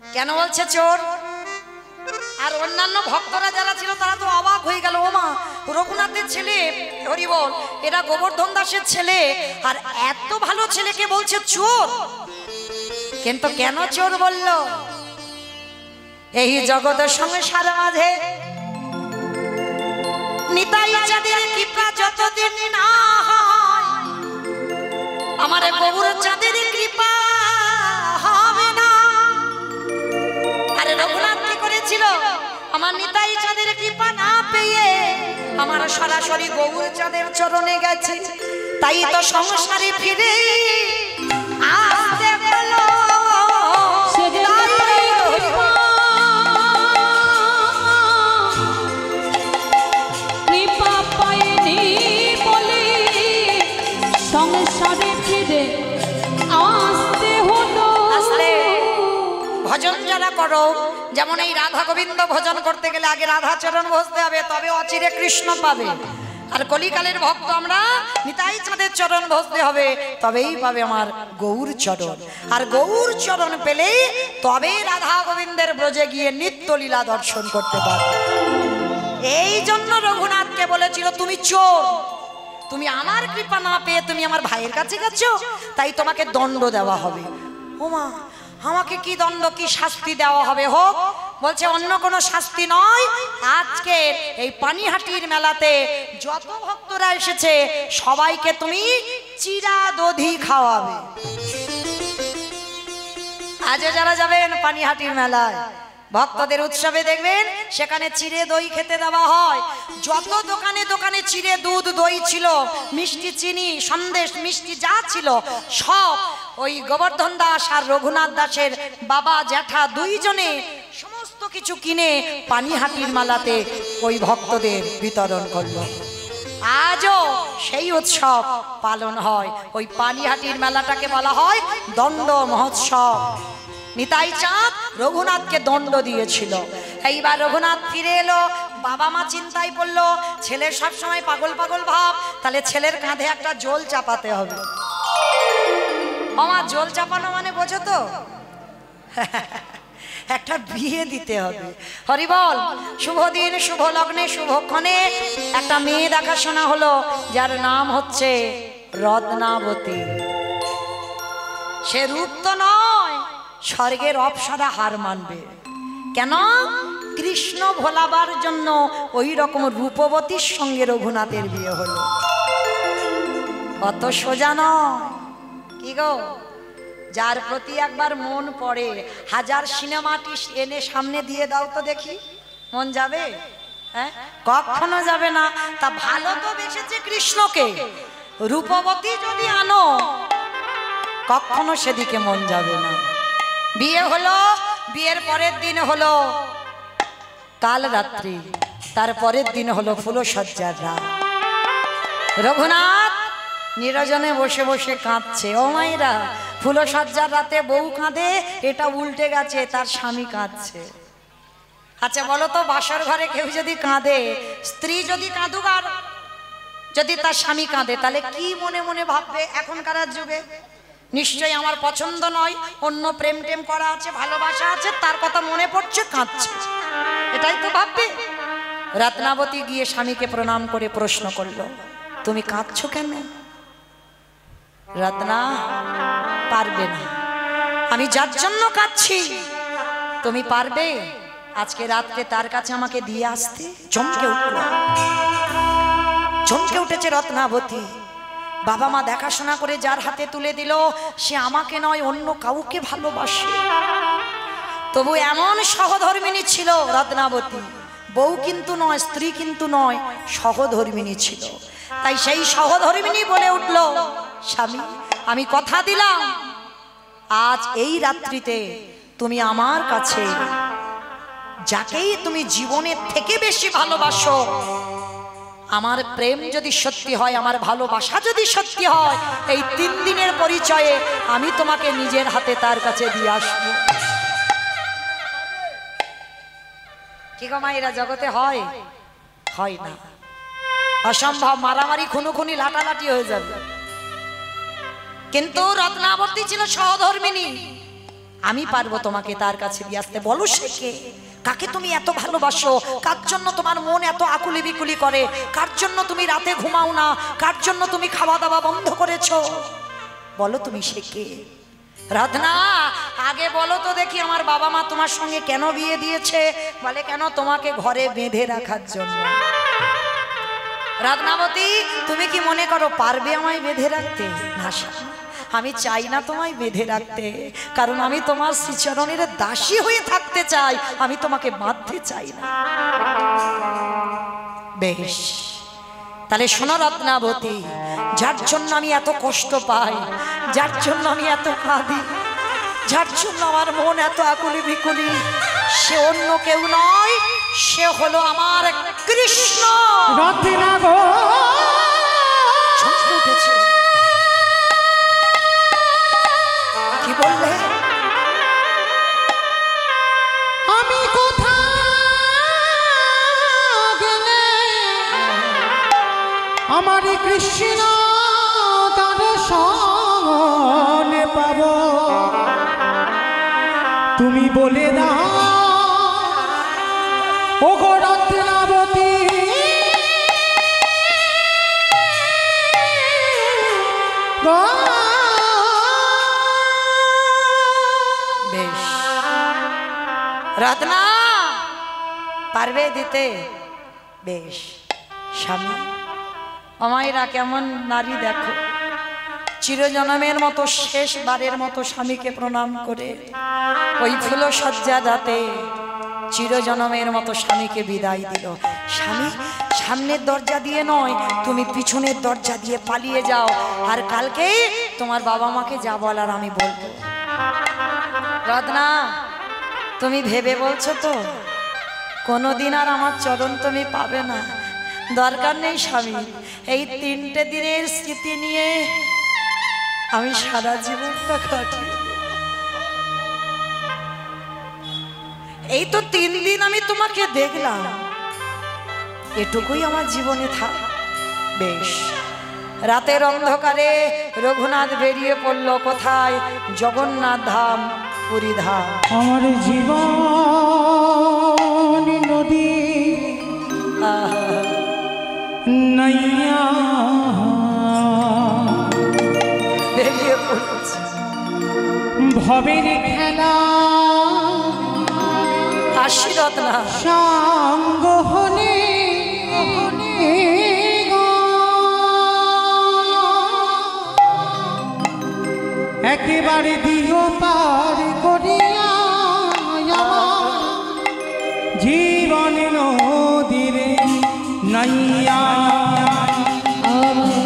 কেন বলছে চোর? আর অন্যান্য ভক্তরা যারা ছিল তারা তো অবাক হয়ে গেল, ও মা রঘুনাথের ছেলে, হরি বল, এরা গোবর্ধন দাসের ছেলে, আর এত ভালো ছেলেকে বলছে চোর। কিন্তু কেন চোর বলল? এই জগতের সংসার মাঝে নিতাই চাঁদের কৃপা যতদিন না হয়, আমার গৌর চাঁদের কৃপা হবে না। আরে রঘুনাথ কি করেছিল? আমার নিতাই চাঁদের কৃপা না পেয়ে আমার সরাসরি গৌর চাঁদের চরণে গেছে। তাই তো সংসারে ফিরে আসতে হলো। ভজন যারা করো, যেমন এই রাধা গোবিন্দ ভজন করতে গেলে আগে রাধা চরণ বসতে হবে, তবে অচিরে কৃষ্ণ পাবে। আর কলিকালের ভক্ত আমরা, নিতাই চাঁদের চরণ ভজতে হবে, তবেই পাবে আমার গৌর চরণ। আর গৌর চরণ পেলেই তবে রাধা গোবিন্দের ব্রজে গিয়ে নিত্য লীলা দর্শন করতে পারবে। এই জন্য রঘুনাথকে বলেছিল তুমি চোর, তুমি আমার কৃপা না পেয়ে তুমি আমার ভাইয়ের কাছে গেছো, তাই তোমাকে দণ্ড দেওয়া হবে। ওমা, আমাকে কি দণ্ড, কি শাস্তি দেওয়া হবে? হোক। বলছে অন্য কোনো শাস্তি নয়, আজকে এই পানিহাটির মেলাতে যত ভক্তরা এসেছে সবাইকে তুমি চিরা দধি খাওয়াবে। আজও যারা যাবেন পানিহাটির মেলায় ভক্তদের উৎসবে দেখবেন সেখানে চিড়ে দই খেতে দেওয়া হয়। যত দোকানে দোকানে চিড়ে দুধ দই ছিল, মিষ্টি চিনি সন্দেশ মিষ্টি যা ছিল সব ওই গোবর্ধন দাস আর রঘুনাথ দাসের বাবা জ্যাঠা দুইজনে সমস্ত কিছু কিনে পানিহাটির মেলাতে ওই ভক্তদের বিতরণ করলো। আজও সেই উৎসব পালন হয়। ওই পানিহাটির মেলাটাকে বলা হয় দণ্ড মহোৎসব। নিতাই চাঁদ রঘুনাথকে দণ্ড দিয়েছিল। এইবার রঘুনাথ ফিরে এলো, বাবা মা চিন্তায় পড়লো, ছেলের সবসময় পাগল পাগল ভাব, তাহলে ছেলের কাঁধে একটা জল চাপাতে হবে। আমার জল চাপানো মানে বোঝো তো, একটা বিয়ে দিতে হবে। হরিবল। শুভ দিন শুভ লগ্নে শুভক্ষণে একটা মেয়ে দেখাশোনা হলো, যার নাম হচ্ছে রত্নাবতী। সে রূপ তো নয়, স্বর্গের অপ্সরা হার মানবে। কেন? কৃষ্ণ ভোলাবার জন্য ওই রকম রূপবতীর সঙ্গে রঘুনাথের বিয়ে হলো। অত সোজা নয়। কি গো, যার প্রতি একবার মন পড়ে, হাজার সিনেমাটি এনে সামনে দিয়ে দাও তো দেখি, মন যাবে? হ্যাঁ, কখনো যাবে না। তা ভালো তো বেসেছে কৃষ্ণকে, রূপবতী যদি আনো কখনো সেদিকে মন যাবে না। বিয়ে হলো, বিয়ের পরের দিন হলো কাল রাত্রি, তার পরের দিন হলো ফুলসজ্জার রাত। রঘুনাথ নিরজনে বসে বসে কাঁদছে। ও মায়েরা, ফুলসজ্জার রাতে বউ কাঁদে, এটা উল্টে গেছে, তার স্বামী কাঁদছে। আচ্ছা বলো তো, বাসর ঘরে কেউ যদি কাঁদে, স্ত্রী যদি কাঁদুক আর যদি তার স্বামী কাঁদে, তাহলে কি মনে মনে ভাববে এখনকার যুগে? নিশ্চয়ই আমার পছন্দ নয়, অন্য প্রেম টেম করা আছে, ভালোবাসা আছে, তার কথা মনে পড়ছে, কাঁদছে, এটাই তো ভাববে। রত্নাবতী গিয়ে স্বামীকে প্রণাম করে প্রশ্ন করলো, তুমি কাঁদছো কেন? রত্না, পারবে না। আমি যার জন্য কাঁদছি তুমি পারবে আজকে রাত্রে তার কাছে আমাকে দিয়ে আসতে? চমকে উঠল, চমকে উঠেছে রত্নাবতী। বাবা মা দেখাশোনা করে যার হাতে তুলে দিল, সে আমাকে নয় অন্য কাউকে ভালোবাসে। তবু এমন সহধর্মিণী ছিল রত্নাবতী, বউ কিন্তু নয়, স্ত্রী কিন্তু নয়, সহধর্মিণী ছিল। তাই সেই সহধর্মিণী বলে উঠল, স্বামী আমি কথা দিলাম আজ এই রাত্রিতে তুমি আমার কাছে যাকেই তুমি জীবনের থেকে বেশি ভালোবাসো, আমার প্রেম যদি সত্যি হয়, আমার ভালোবাসা যদি সত্যি হয়, এই 3 দিনের পরিচয়ে আমি তোমাকে নিজের হাতে তার কাছে দিয়ে আসবো। কি গো মায়েরা, জগতে হয়? হয় না, অসম্ভব। মারামারি খুনোখুনি লাটালাটি হয়ে যাবে। কিন্তু রত্নাবতী ছিল সহধর্মিণী। আমি পারবো তোমাকে তার কাছে দিয়ে আসতে। বলো সে কে, কাকে তুমি এত ভালোবাসো, কার জন্য তোমার মন এত আকুলি বিকুলি করে, কার জন্য তুমি রাতে ঘুমাও না, কার জন্য তুমি খাওয়া দাওয়া বন্ধ করেছো, বলো তুমি সে কে? রত্না, আগে বলো তো দেখি আমার বাবা মা তোমার সঙ্গে কেন বিয়ে দিয়েছে? বলে কেন? তোমাকে ঘরে বেঁধে রাখার জন্য। রত্নাবতী, তুমি কি মনে করো পারবে আমায় বেঁধে রাখতে? না, আমি চাই না তোমায় বেঁধে রাখতে, কারণ আমি তোমার শ্রীচরণের দাসী হয়ে থাকতে চাই, আমি তোমাকে বাঁধতে চাই না। বেশ, তাহলে শোনো রত্নাবতী, যার জন্য আমি এত কষ্ট পাই, যার জন্য আমি এত কাঁদি, যার জন্য আমার মন এত আকুলি বিকুলি, সে অন্য কেউ নয়, সে হলো আমার কৃষ্ণ। উঠেছে, কি বললে? আমি কোথায় গেলে আমার কৃষ্ণ তার সনে পাব তুমি বলে দাও ও গো রত্নাবতী বেশ রত্না পারবে দিতে? বেশ স্বামী আমায়রা কেমন নারী দেখো, চিরজনমের মতো শেষবারের মতো স্বামীকে প্রণাম করে ওই ফুলসজ্জা রাতে চিরজনমের মতো স্বামীকে বিদায় দিল। স্বামী সামনের দরজা দিয়ে নয়, তুমি পিছনের দরজা দিয়ে পালিয়ে যাও, আর কালকে তোমার বাবা মাকে যা বলার আমি বলবো। রত্না তুমি ভেবে বলছো তো কোনোদিন আর আমার চরণ তুমি পাবে না? দরকার নেই স্বামী, এই 3টে দিনের স্মৃতি নিয়ে আমি সারা জীবনটা কাটিয়ে দেব। এই তো 3 দিন আমি তোমাকে দেখলাম, এটুকুই আমার জীবনে থাক। বেশ রাতের অন্ধকারে রঘুনাথ বেরিয়ে পড়ল কোথায়? জগন্নাথ ধাম, পুরী ধাম। আমার জীবন নদী নাইয়া বেরিয়ে পড়েছে ভবের খেলা হাসি রত্না সঙ্গ হলে একেবারে দিও পার করিয়া জীবন নদীর নাইয়া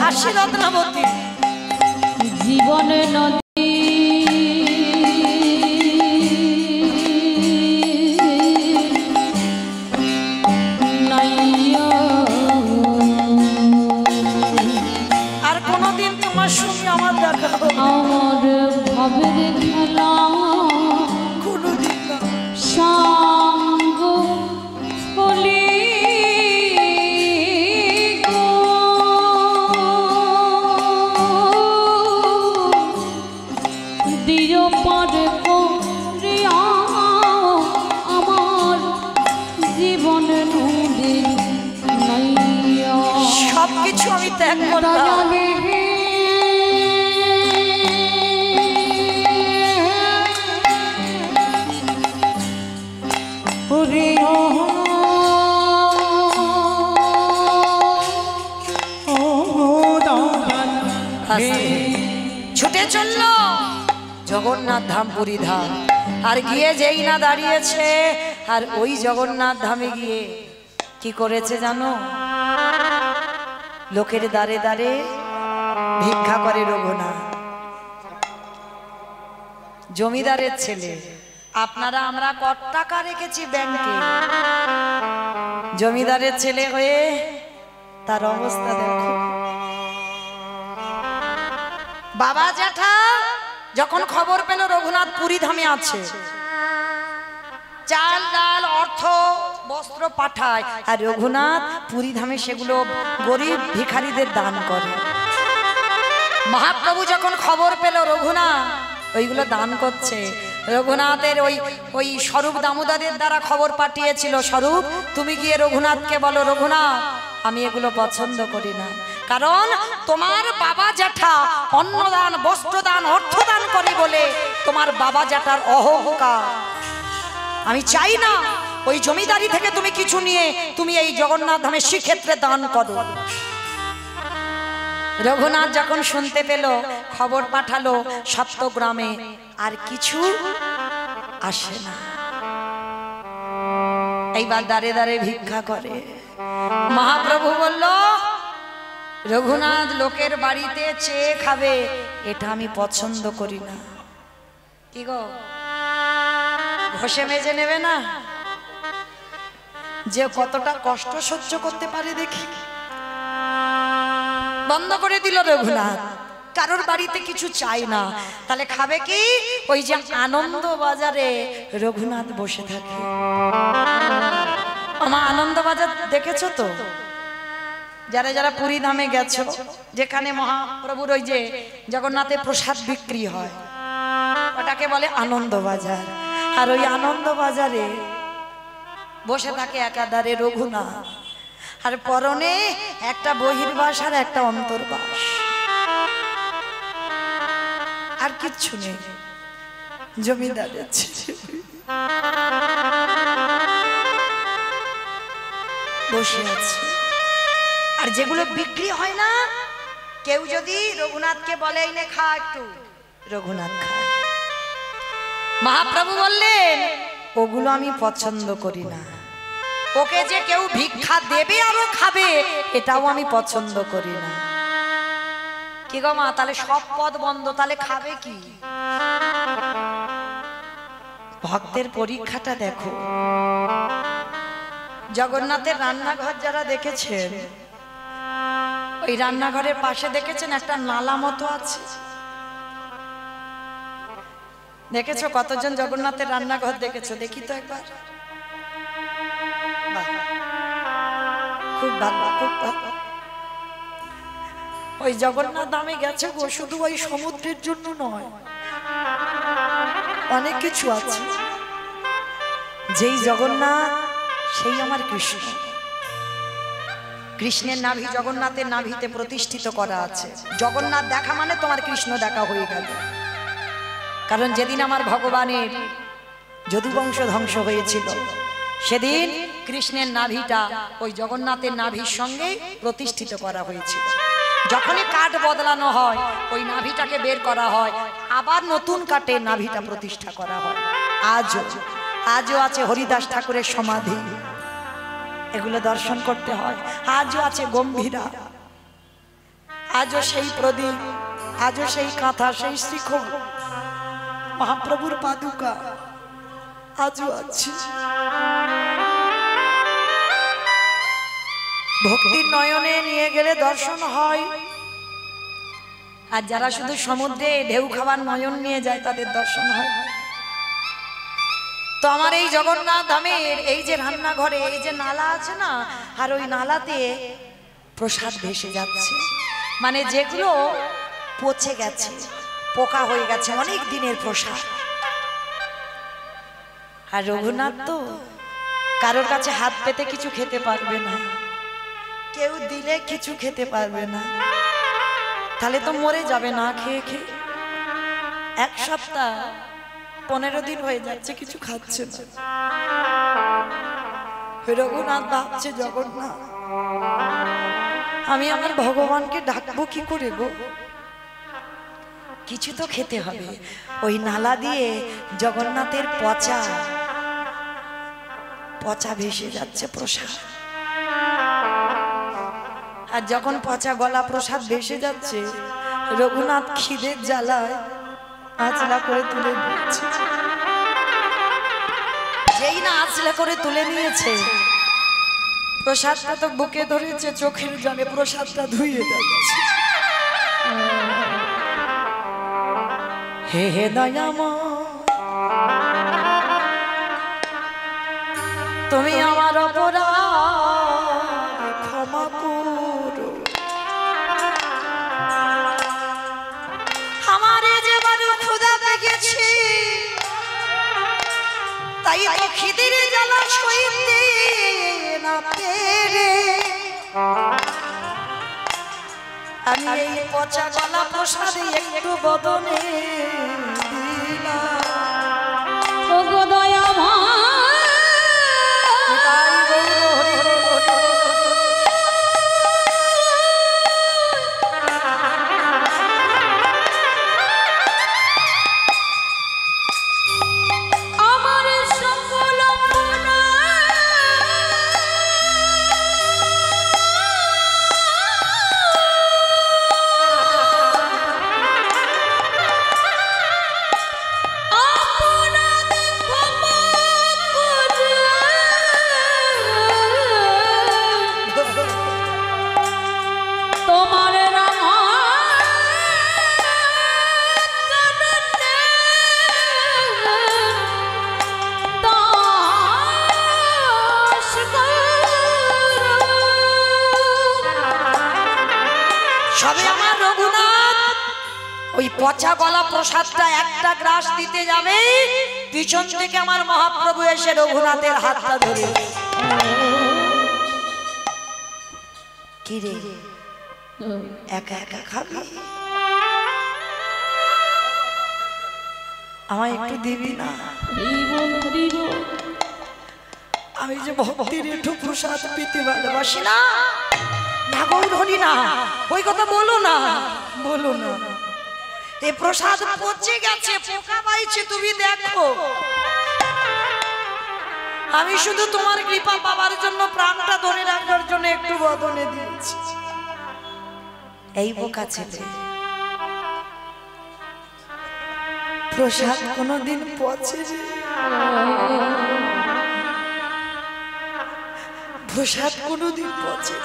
হাসি রত্নাবতী জীবন নদী নাইয়া আর কোনোদিন তোমার সঙ্গে আমার দেখা হবে না। আমার ভাবের খেলা কোনোদিন না। সঙ্গ বলি দিও পরে করিয়া আমার জীবন নদী নাইয়া সবকিছু আমি ত্যাগ করলাম। ছুটে চলল জগন্নাথ ধাম, পুরী ধাম। আর গিয়ে যেই না দাঁড়িয়েছে, আর ওই জগন্নাথ ধামে গিয়ে কি করেছে জানো? লোকের দ্বারে দ্বারে ভিক্ষা করে রঘুনাথ। জমিদারের ছেলে, আপনারা আমরা কত টাকা রেখেছি ব্যাংকে, জমিদারের ছেলে হয়ে তার অবস্থা দেখো। বাবা জ্যাঠা যখন খবর পেল রঘুনাথ পুরী ধামে আছে, চাল ডাল অর্থ বস্ত্র পাঠায়, আর রঘুনাথ পুরী ধামে সেগুলো গরিব ভিখারিদের দান করে। মহাপ্রভু যখন খবর পেল রঘুনাথ ওইগুলো দান করছে, রঘুনাথের ওই স্বরূপ দামোদরের দ্বারা খবর পাঠিয়েছিল, স্বরূপ তুমি গিয়ে রঘুনাথকে বলো, রঘুনাথ আমি এগুলো পছন্দ করি না, কারণ তোমার বাবা জ্যাঠা অন্নদান বস্ত্রদান অর্থদান করে বলে তোমার বাবা জ্যাঠার অহংকার। আমি চাই না ওই জমিদারি থেকে তুমি কিছু নিয়ে তুমি এই জগন্নাথ ধামে শ্রীক্ষেত্রে দান করো। রঘুনাথ যখন শুনতে পেল, খবর পাঠালো সপ্তগ্রামে, আর কিছু আসে না, এইবার দাঁড়ে দাঁড়ে ভিক্ষা করে। মহাপ্রভু বলল, রঘুনাথ লোকের বাড়িতে চেয়ে খাবে, এটা আমি পছন্দ করি না। কি গো, ঘষে মেজে নেবে না? যে কতটা কষ্ট সহ্য করতে পারে দেখি। বন্ধ করে দিল রঘুনাথ, কারোর বাড়িতে কিছু চাই না। তাহলে খাবে কি? ওই যে আনন্দ বাজারে রঘুনাথ বসে থাকে। আমার আনন্দ বাজার দেখেছো তো? যারা যারা পুরী ধামে গেছো, যেখানে মহাপ্রভুর ওই যে জগন্নাথের প্রসাদ বিক্রি হয়, ওটাকে বলে আনন্দ বাজার। আর ওই আনন্দ বাজারে বসে থাকে একাধারে রঘুনাথ, আর পরনে একটা বহির্বাস আর একটা অন্তর্বাস, আর কিচ্ছু নেই। জমিদারের ছেলে বসে আছে। আর যেগুলো বিক্রি হয় না, কেউ যদি রঘুনাথকে বলে এনে খা একটু, রঘুনাথ খায়। মহাপ্রভু বললেন ওগুলো আমি পছন্দ করি না, ওকে যে কেউ ভিক্ষা দেবে আরো খাবে এটাও আমি পছন্দ করি না। কি গো মা, তাহলে সব পদ বন্ধ, তাহলে খাবে কি? ভক্তের পরীক্ষাটা দেখো। জগন্নাথের রান্নাঘর যারা দেখেছেন, ওই রান্নাঘরের পাশে দেখেছেন একটা নালা মতো আছে? দেখেছো? কতজন জগন্নাথের রান্নাঘর দেখেছো? দেখি তো একবার। খুব ভালো, খুব ভালো। ওই জগন্নাথ ধামে গেছে গো, শুধু ওই সমুদ্রের জন্য নয়, অনেক কিছু আছে। যেই জগন্নাথ সেই আমার কৃষ্ণ। কৃষ্ণের নাভি জগন্নাথের নাভিতে প্রতিষ্ঠিত করা আছে। জগন্নাথ দেখা মানে তোমার কৃষ্ণ দেখা হয়ে গেল। কারণ যেদিন আমার ভগবানের যদুবংশ ধ্বংস হয়েছিল, সেদিন কৃষ্ণের নাভিটা ওই জগন্নাথের নাভির সঙ্গে প্রতিষ্ঠিত করা হয়েছিল। যখনই কাঠ বদলানো হয়, ওই নাভিটাকে বের করা হয়, আবার নতুন কাঠে নাভিটা প্রতিষ্ঠা করা হয়। আজও আছে হরিদাস ঠাকুরের সমাধি, এগুলো দর্শন করতে হয়। আজও আছে গম্ভীরা, আজও সেই প্রদীপ, আজও সেই কাঁথা, সেই শিখর, মহাপ্রভুর পাদুকা আজও আছে। ভক্তির নয়নে নিয়ে গেলে দর্শন হয়। আর যারা শুধু সমুদ্রে ঢেউ খাবার নয়ন নিয়ে যায়, তাদের দর্শন হয়। তো আমার এই জগন্নাথ ধামের এই যে রান্নাঘরে এই যে নালা আছে না, আর ওই নালাতে প্রসাদ ভেসে যাচ্ছে, মানে যেগুলো পচে গেছে, পোকা হয়ে গেছে, অনেক দিনের প্রসাদ। আর রঘুনাথ তো কারোর কাছে হাত পেতে কিছু খেতে পারবে না, কেউ দিলে কিছু খেতে পারবে না, তাহলে তো মরে যাবে না খেয়ে খেয়ে। 1 সপ্তাহ 15 দিন হয়ে যাচ্ছে কিছু খাচ্ছে না। রঘুনাথ ভাবছে, জগন্নাথ আমি আমার ভগবানকে ডাকবো কি করে গো? কিছু তো খেতে হবে। ওই নালা দিয়ে জগন্নাথের পচা পচা ভেসে যাচ্ছে প্রসাদ। আর যখন পচা গলা প্রসাদ ভেসে যাচ্ছে, রঘুনাথ খিদের জ্বালায় আঁচলা করে তুলে নিয়েছে। যেই না আঁচলা করে তুলে নিয়েছে, প্রসাদটা তো বুকে ধরেছে, চোখের জলে প্রসাদটা ধুয়ে যাচ্ছে। হে হে দয়াময়, তুমি আমার অপরাধ ক্ষমা করো। আমারে যে বড় ক্ষুধা পেয়েছে, তাই তো খিদের জ্বালা সইতে না পেরে আমি এই পচা গলা প্রসাদে একটু বদনে দিলাম। ও গো দয়াময়, আপনাদের সবে আমার রঘুনাথ ওই পচা গলা প্রসাদটা একটা গ্রাস দিতে যাবে, পিছন থেকে আমার মহাপ্রভু এসে রঘুনাথের হাতটা ধরে, কি রে একা একা খাবি, আমায় একটু দিবি না? আমি যে ভক্তির একটু প্রসাদ পেতে ভালোবাসি না। না গৌর হরি না, ওই কথা বলো না, বলো না। এই প্রসাদ পচে গেছে, পোকা পাইছে, তুমি দেখো। আমি শুধু তোমার কৃপা পাওয়ার জন্য, প্রাণটা ধরে রাখার জন্য একটু বদনে দিয়েছি। এই বোকা ছেলে প্রসাদ কোনদিন পচে? প্রসাদ কোনদিন পচে?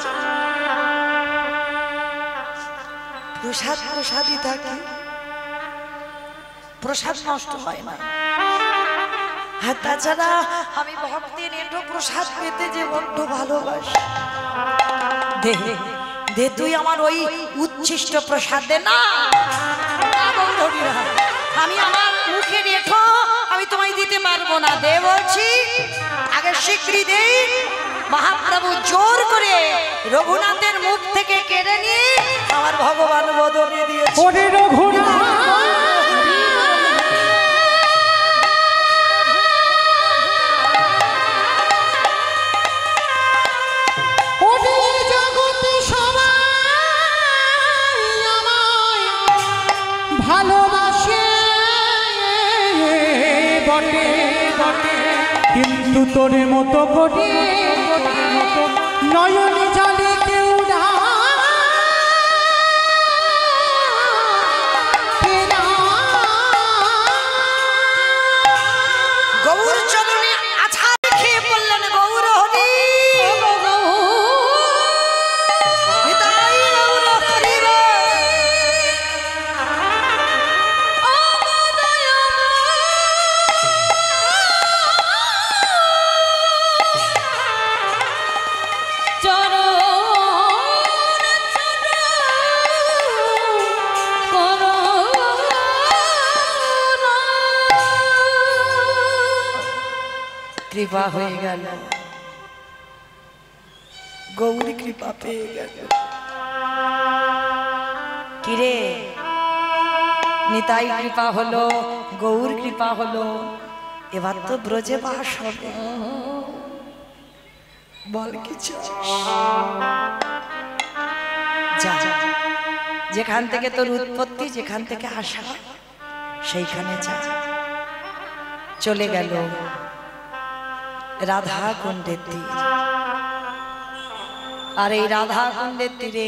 প্রসাদ প্রসাদই থাকে, প্রসাদ নষ্ট হয় না। আর তাছাড়া আমি ভক্তি নেটো প্রসাদ পেতে যে বড্ড ভালোবাসি। দে দে তুই আমার ওই উচ্ছিষ্ট প্রসাদ দে না। আমি আমার মুখে রেখো, আমি তোমায় দিতে পারবো না। দে বলছি, আগে স্বীকৃতি দে। মহাপ্রভু জোর করে রঘুনাথের মুখ থেকে কেড়ে নিয়ে আমার ভগবান বদনে দিয়েছে। ওরে রঘুনাথ ভালোবাসে বটে বটে, কিন্তু তোর মতো করে নয়ন জলে কেউ না। গৌর চরণে আছাড় খেয়ে পড়লেন গৌর হরি। কৃপা হয়ে গেল, গৌর কৃপা পেয়ে গেল। কিরে নিতাই কৃপা হলো, গৌর কৃপা হলো, এবার তো ব্রজে বাস হবে। বল কিছু, যা যেখান থেকে তোর উৎপত্তি, যেখান থেকে আসা, সেইখানে যা। চলে গেল রাধা কুণ্ডের তীর। আর এই রাধা কুণ্ডের তীরে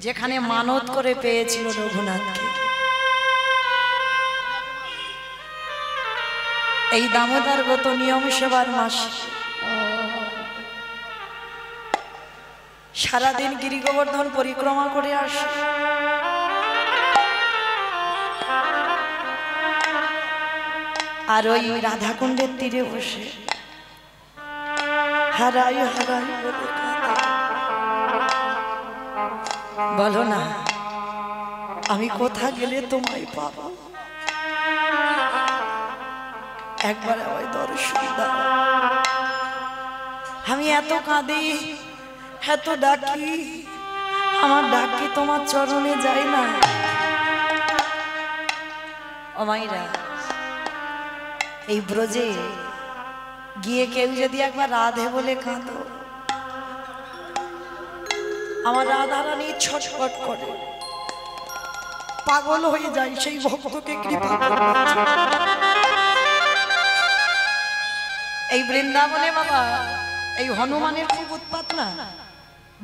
যেখানে মানত করে পেয়েছিল রঘুনাথকে, এই দামোদর গত নিয়ম সেবার মাসে সারাদিন গিরি গোবর্ধন পরিক্রমা করে আসে। আর ওই রাধা কুণ্ডের তীরে বসে হারাই হারাই বলে বলো না, আমি কোথা গেলে তোমায় পাবো? একবার আমায় দর্শন দাও। আমি এত কাঁদি, এত ডাকি, আমার ডাক কি তোমার চরণে যায় না? ও মাইরা, এই ব্রজে গিয়ে কেউ যদি একবার রাধে বলে কাঁদো, আমার রাধা রানী ছটফট করে, পাগল হয়ে যায় সেই ভক্তকে কৃপা করে। এই বৃন্দাবনে বাবা, এই হনুমানের খুব উৎপাত না,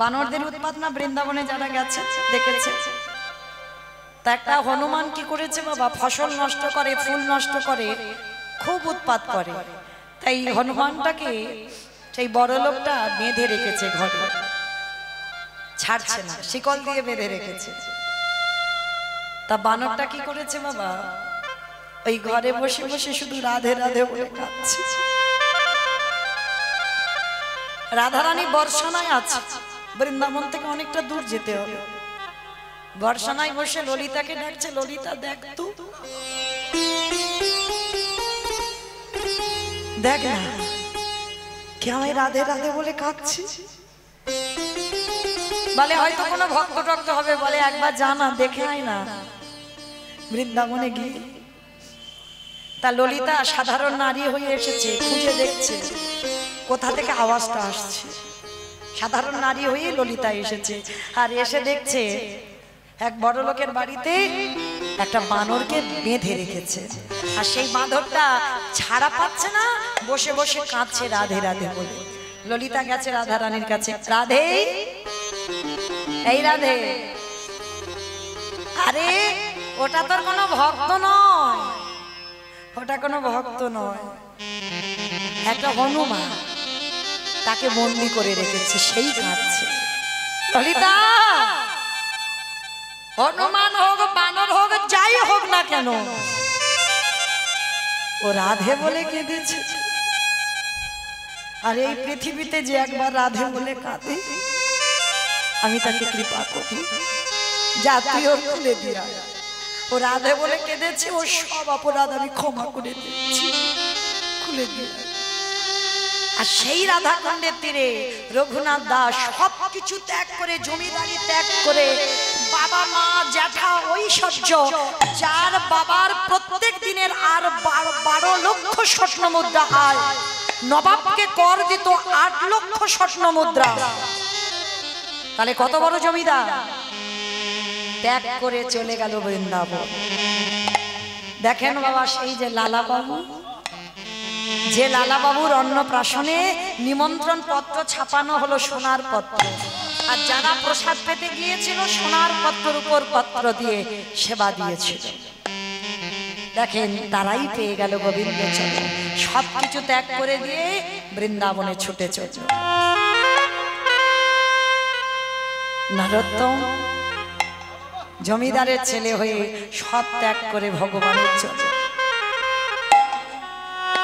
বানরদের উৎপাত না? বৃন্দাবনে যারা গেছে দেখেছে। তা একটা হনুমান কি করেছে বাবা, ফসল নষ্ট করে, ফুল নষ্ট করে, খুব উৎপাত করে। তাই হনুমানটাকে সেই বড় লোকটা বেঁধে রেখেছে ঘরে, ছাড়ছে না, শিকল দিয়ে বেঁধে রেখেছে। তা বানরটা কি করেছে বাবা, ওই ঘরে বসে বসে শুধু রাধে রাধে বলে কাঁদছে। রাধারানী বর্ষণায় আছে, বৃন্দাবন থেকে অনেকটা দূর যেতে হবে। বর্ষানায় বসে ললিতাকে ডাকছে, ললিতা দেখ তো, দেখ না কে আমায় রাধে রাধে বলে কাঁদছে। বলে হয়তো কোনো ভক্ত টক্ত হবে, বলে একবার জানা দেখে আয় না বৃন্দাবনে গিয়ে। তা ললিতা সাধারণ নারী হয়ে এসেছে, খুঁজে দেখছে কোথা থেকে আওয়াজটা আসছে। সাধারণ নারী হয়ে ললিতা এসেছে, আর এসে দেখছে এক বড় লোকের বাড়িতে একটা বানরকে বেঁধে রেখেছে, আর সেই বাঁদরটা ছাড়া পাচ্ছে না, বসে বসে কাঁদছে রাধে রাধে বলে। ললিতা গেছে রাধা রানীর কাছে, রাধে, এই রাধে, আরে ওটা তোর কোনো ভক্ত নয়, ওটা কোনো ভক্ত নয়, একটা হনুমান, তাকে বন্দি করে রেখেছে, সেই কাঁদছে। ললিতা, হনুমান হোক বানর হোক যাই হোক না কেন, ও রাধে বলে কেঁদেছে। আর এই পৃথিবীতে যে একবার রাধে বলে কাঁদে, আমি তাকে কৃপা করি, যা তুই ওর খুলে দিয়া। ও রাধে বলে কেঁদেছে, ও সব অপরাধ আমি ক্ষমা করে দিচ্ছি, খুলে দিয়া। আর সেই রাধাকুণ্ডের তীরে রঘুনাথ দাস সবকিছু ত্যাগ করে, জমিদারি ত্যাগ করে, বাবা মা জ্যাঠা ঐশ্বর্য, যার বাবার প্রত্যেক দিনের আর 12 লক্ষ স্বর্ণ মুদ্রা আয়, নবাবকে কর দিত 8 লক্ষ স্বর্ণ মুদ্রা, তাহলে কত বড় জমিদার, ত্যাগ করে চলে গেল বৃন্দাবন। দেখেন বাবা, সেই যে লালা বাবু, যে লালা বাবুর অন্নপ্রাশনে নিমন্ত্রণ পত্র ছাপানো হলো সোনার পত্র, আর যারা প্রসাদ পেতে গিয়েছিল সোনার পত্রের উপর পত্র দিয়ে সেবা দিয়েছিল। দেখেন তারাই পেয়ে গেল গোবিন্দ চরণ, সবকিছু ত্যাগ করে দিয়ে বৃন্দাবনে ছুটে চলল। নরোত্তম জমিদারের ছেলে হয়ে সব ত্যাগ করে ভগবানের চলে।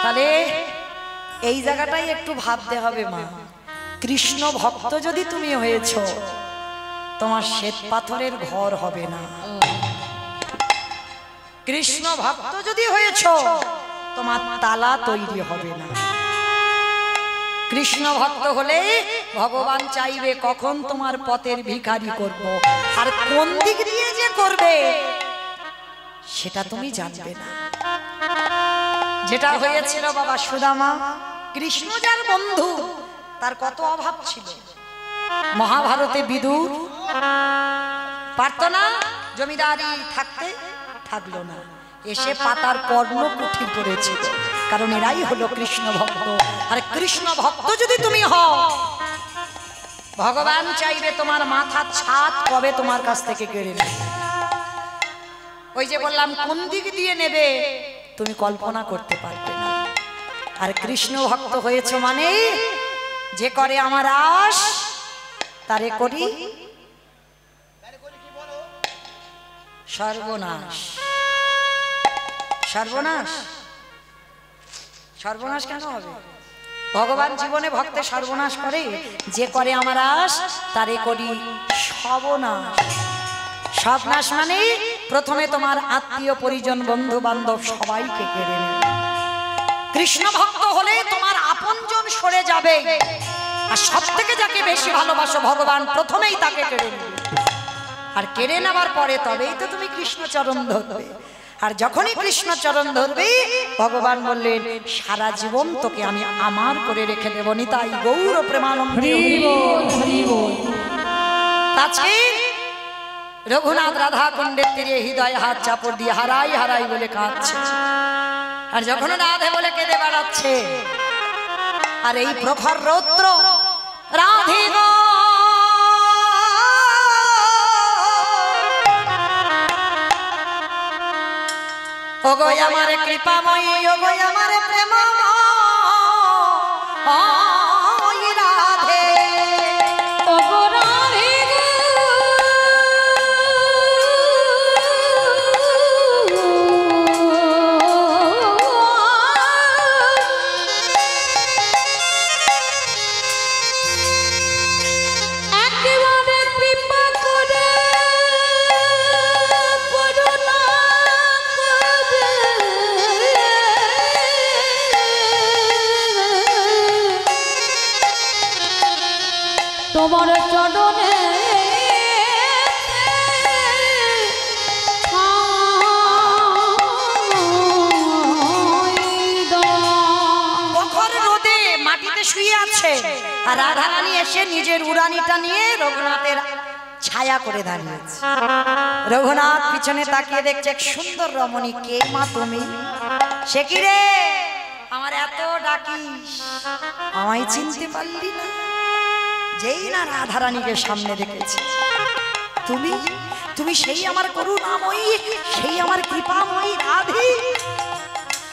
তাহলে এই জায়গাটাই একটু ভাবতে হবে মা, কৃষ্ণ ভক্ত যদি তুমি হয়েছ, তোমার শ্বেত পাথরের ঘর হবে না। কৃষ্ণ ভক্ত যদি হয়েছ, তোমার তালা তৈরি হবে না। কৃষ্ণ ভক্ত হলে ভগবান চাইবে কখন তোমার পথের ভিখারি করব, আর কোন দিক দিয়ে যে করবে সেটা তুমি জানবে না। যেটা হয়েছিল বাবা সুদামা, কৃষ্ণ যার বন্ধু, তার কত অভাব ছিল। মহাভারতে বিদুর পারত না, জমিদারি থাকতে থাকলো না, এসে পাতার কর্ণ কুঠি করেছিল, কারণ এরাই হলো কৃষ্ণ ভক্ত। আর কৃষ্ণ ভক্ত যদি তুমি হও, ভগবান চাইবে তোমার মাথার ছাদ কবে তোমার কাছ থেকে কেড়ে নেবে। ওই যে বললাম কোন দিক দিয়ে নেবে তুমি কল্পনা করতে পারবে না। আর কৃষ্ণ ভক্ত হয়েছে মানে যে করে আমার আশ তারে করি সর্বনাশ। সর্বনাশ, সর্বনাশ কেন হবে? ভগবান জীবনে ভক্তের সর্বনাশ করে, যে করে আমার আশ তারে করি সর্বনাশ। সর্বনাশ মানে প্রথমে তোমার আত্মীয় পরিজন বন্ধু বান্ধব সবাইকে কেড়ে নেবে। কৃষ্ণ ভক্ত হলে তোমার আপনজন সরে যাবে, আর সব থেকে যাকে বেশি ভালোবাসো ভগবান প্রথমেই তাকে কেড়ে নেবে। আর কেড়ে নেওয়ার পরে তবেই তো তুমি কৃষ্ণ চরণ ধরবে। আর যখনই কৃষ্ণ চরণ ধরবে, ভগবান বললেন সারা জীবন তোকে আমি আমার করে রেখে দেব। নিতাই গৌর প্রেমানন্দে। আজকে রঘুনাথ রাধা কুণ্ডের তীরে হৃদয় হাত চাপড় দিয়ে হারাই হারাই বলে কাঁদছে। আর যখন রাধে বলে কেঁদে বেড়াচ্ছে, আর এই প্রখর রৌদ্র রাধে গো ও গো আমার কৃপাময়ী, ও গো আমার প্রেমময় রাধে, ও গো রাধে একেবারে কৃপা করে তোমার চরণে প্রখর রোদে মাটিতে শুয়ে আছে আর রাধারানী এসে নিজের উড়ানিটা নিয়ে রঘুনাথের ছায়া করে দাঁড়িয়েছে। রঘুনাথ পিছনে তাকিয়ে দেখছে এক সুন্দর রমণী। কে মা তুমি? সে কি রে, আমার এত ডাকিস আমায় চিনতে পারলি না? যেই না রাধারানীকে সামনে দেখেছি, তুমি তুমি সেই আমার করুণাময়ী, সেই আমার কৃপাময়ী রাধে।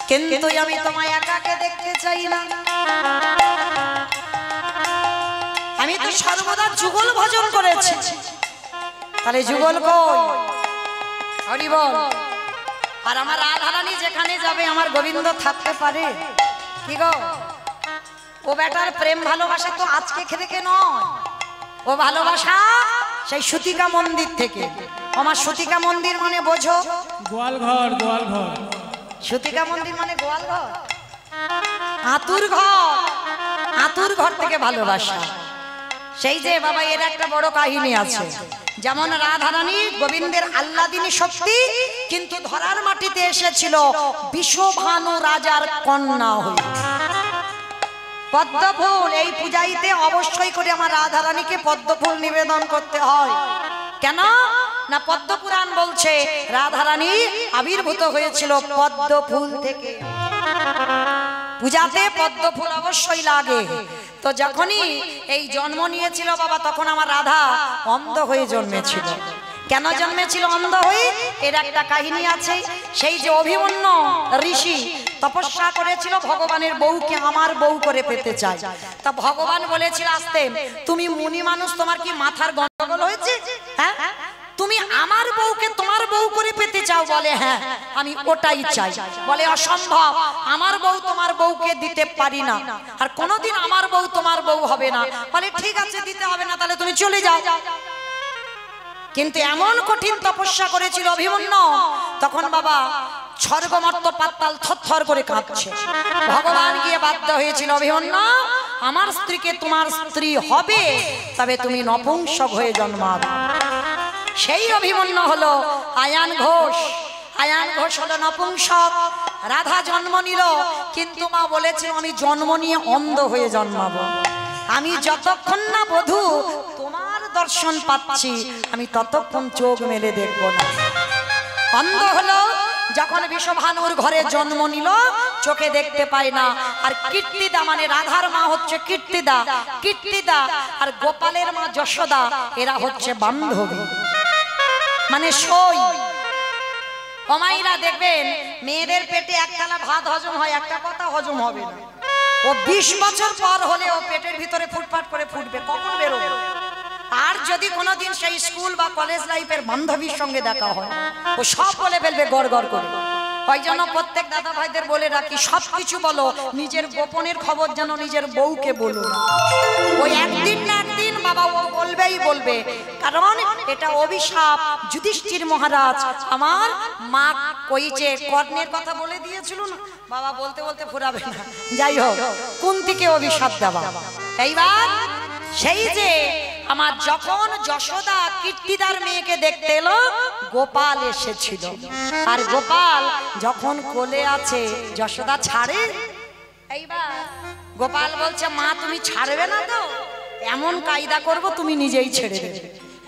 কিন্তু আমি তোমায় একাকে দেখতে চাই না। আমি তো সর্বদা যুগল ভজন করেছি, তাহলে যুগল কই? হরি বল। আর আমার রাধারানী যেখানে যাবে আমার গোবিন্দ থাকতে পারে কি গো? ও বেটার প্রেম ভালোবাসা তো আজকে থেকে নয়, ও ভালোবাসা সেই সুতিকা মন্দির থেকে। আমার সুতিকা মন্দির মানে বোঝো? গোয়ালঘর, গোয়ালঘর। সুতিকা মন্দির মানে গোয়ালঘর, আতুর ঘর। আতুর ঘর থেকে ভালোবাসা। সেই যে বাবা, এর একটা বড় কাহিনী আছে। যেমন রাধারানী গোবিন্দের আল্লাদিনী শক্তি, কিন্তু ধরার মাটিতে এসেছিল বিশ্বভানু রাজার কন্যা হয়ে। পদ্মফুল এই পূজাইতে অবশ্যই করে আমার রাধারানীকে পদ্মফুল নিবেদন করতে হয়। কেন না, পদ্মপুরাণ বলছে রাধারানী আবির্ভূত হয়েছিল পদ্মফুল থেকে। পূজাতে পদ্মফুল অবশ্যই লাগে। তো যখনই এই জন্ম নিয়েছিল বাবা, তখন আমার রাধা অন্ধ হয়ে জন্মেছিল। কেন জন্মেছিল অন্ধ হয়ে? এর একটা কাহিনী আছে। সেই যে অভিমন্যু ঋষি তপস্যা করেছিল ভগবানের বউকে আমার বউ করে পেতে চায়। তা ভগবান বলেছিল, আসতে তুমি মুনি মানুষ, তোমার কি মাথার গন্ডগোল হয়েছে? হ্যাঁ, তুমি আমার বউকে তোমার বউ করে পেতে চাও? বলে হ্যাঁ, আমি ওটাই চাই। বলে অসম্ভব, আমার বউ তোমার বউকে দিতে পারি না, আর কোনোদিন আমার বউ তোমার বউ হবে না। বলে ঠিক আছে, দিতে হবে না, তাহলে তুমি চলে যাও। কিন্তু এমন কঠিন তপস্যা করেছিল অভিমন্যু, তখন বাবা স্বর্গমর্ত পাতাল থরথর করে কাঁপছে। ভগবান গিয়ে বাধ্য হয়েছিল, অভিমন্যু আমার স্ত্রীকে তোমার স্ত্রী হবে, তবে তুমি নপুংসক হয়ে জন্মাবে। সেই অভিমন্যু হলো আয়ান ঘোষ। আয়ান ঘোষ হলো নপুংসক। রাধা জন্ম নিল, কিন্তু মা বলেছিল আমি জন্ম নিয়ে অন্ধ হয়ে জন্মাবো। আমি যতক্ষণ না বধূ তোমার দর্শন পাচ্ছি, আমি ততক্ষণ চোখ মেলে দেখব না। অন্ধ হলো যখন বিশ্বভানুর ঘরে জন্ম নিল, চোখে দেখতে পায় না। আর কীর্তিদা মানে রাধার মা হচ্ছে কীর্তিদা, কীর্তিদা আর গোপালের মা যশোদা, এরা হচ্ছে বান্ধবী মানে সই। অমাইরা দেখবেন মেয়েদের পেটে একতলা ভাত হজম হয়, একটা কথা হজম হবে না। ও 20 বছর পর হলে ও পেটের ভিতরে ফুটফাট করে ফুটবে, কখন বেরোবে? আর যদি কোনোদিন সেই স্কুল বা কলেজ লাইফের বান্ধবীর সঙ্গে দেখা হয়, ও সব বলে ফেলবে গড় গড় করে। ওই জন্য প্রত্যেক দাদা ভাইদের বলে রাখি, সবকিছু বলো, নিজের গোপনের খবর যেন নিজের বউকে বলো না। ওই একদিন না একদিন বাবা ও বলবেই বলবে, কারণ এটা অভিশাপ। যুধিষ্ঠির মহারাজ আমার মা কইছে, কর্ণের কথা বলে দিয়েছিল না বাবা, বলতে বলতে ফুরাবে না। যাই হোক, কুন্তিকে অভিশাপ দেওয়া। এইবার সেই যে আমার যখন যশোদা কীর্তিদার মেয়েকে দেখতে এলো, গোপাল এসেছিল। আর গোপাল যখন কোলে আছে, যশোদা ছাড়ে। এইবার গোপাল বলছে, মা তুমি ছাড়বে না তো? এমন কায়দা করব তুমি নিজেই ছেড়ে দেবে।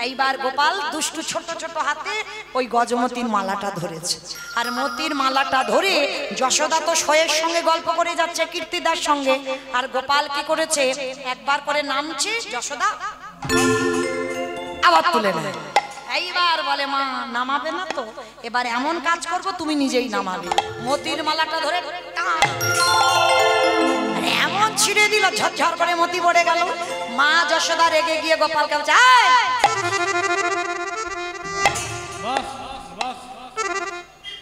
এইবার গোপাল দুষ্টু ছোট ছোট হাতে ওই গজমতির মালাটা ধরেছে। আর মতির মালাটা ধরে যশোদা তো শোয়ের সঙ্গে গল্প করে যাচ্ছে কীর্তিদার সঙ্গে। আর গোপাল কি করেছে, একবার করে নামছে, যশোদা আবার তুলে নেয়। এইবার বলে, মা নামাবে না তো? এবার এমন কাজ করব তুমি নিজেই নামাবে। মতির মালাটা ধরে এমন ছিঁড়ে দিল, ঝরঝর করে মতি পড়ে গেল। মা যশোদা রেগে গিয়ে গোপালকে বলছে,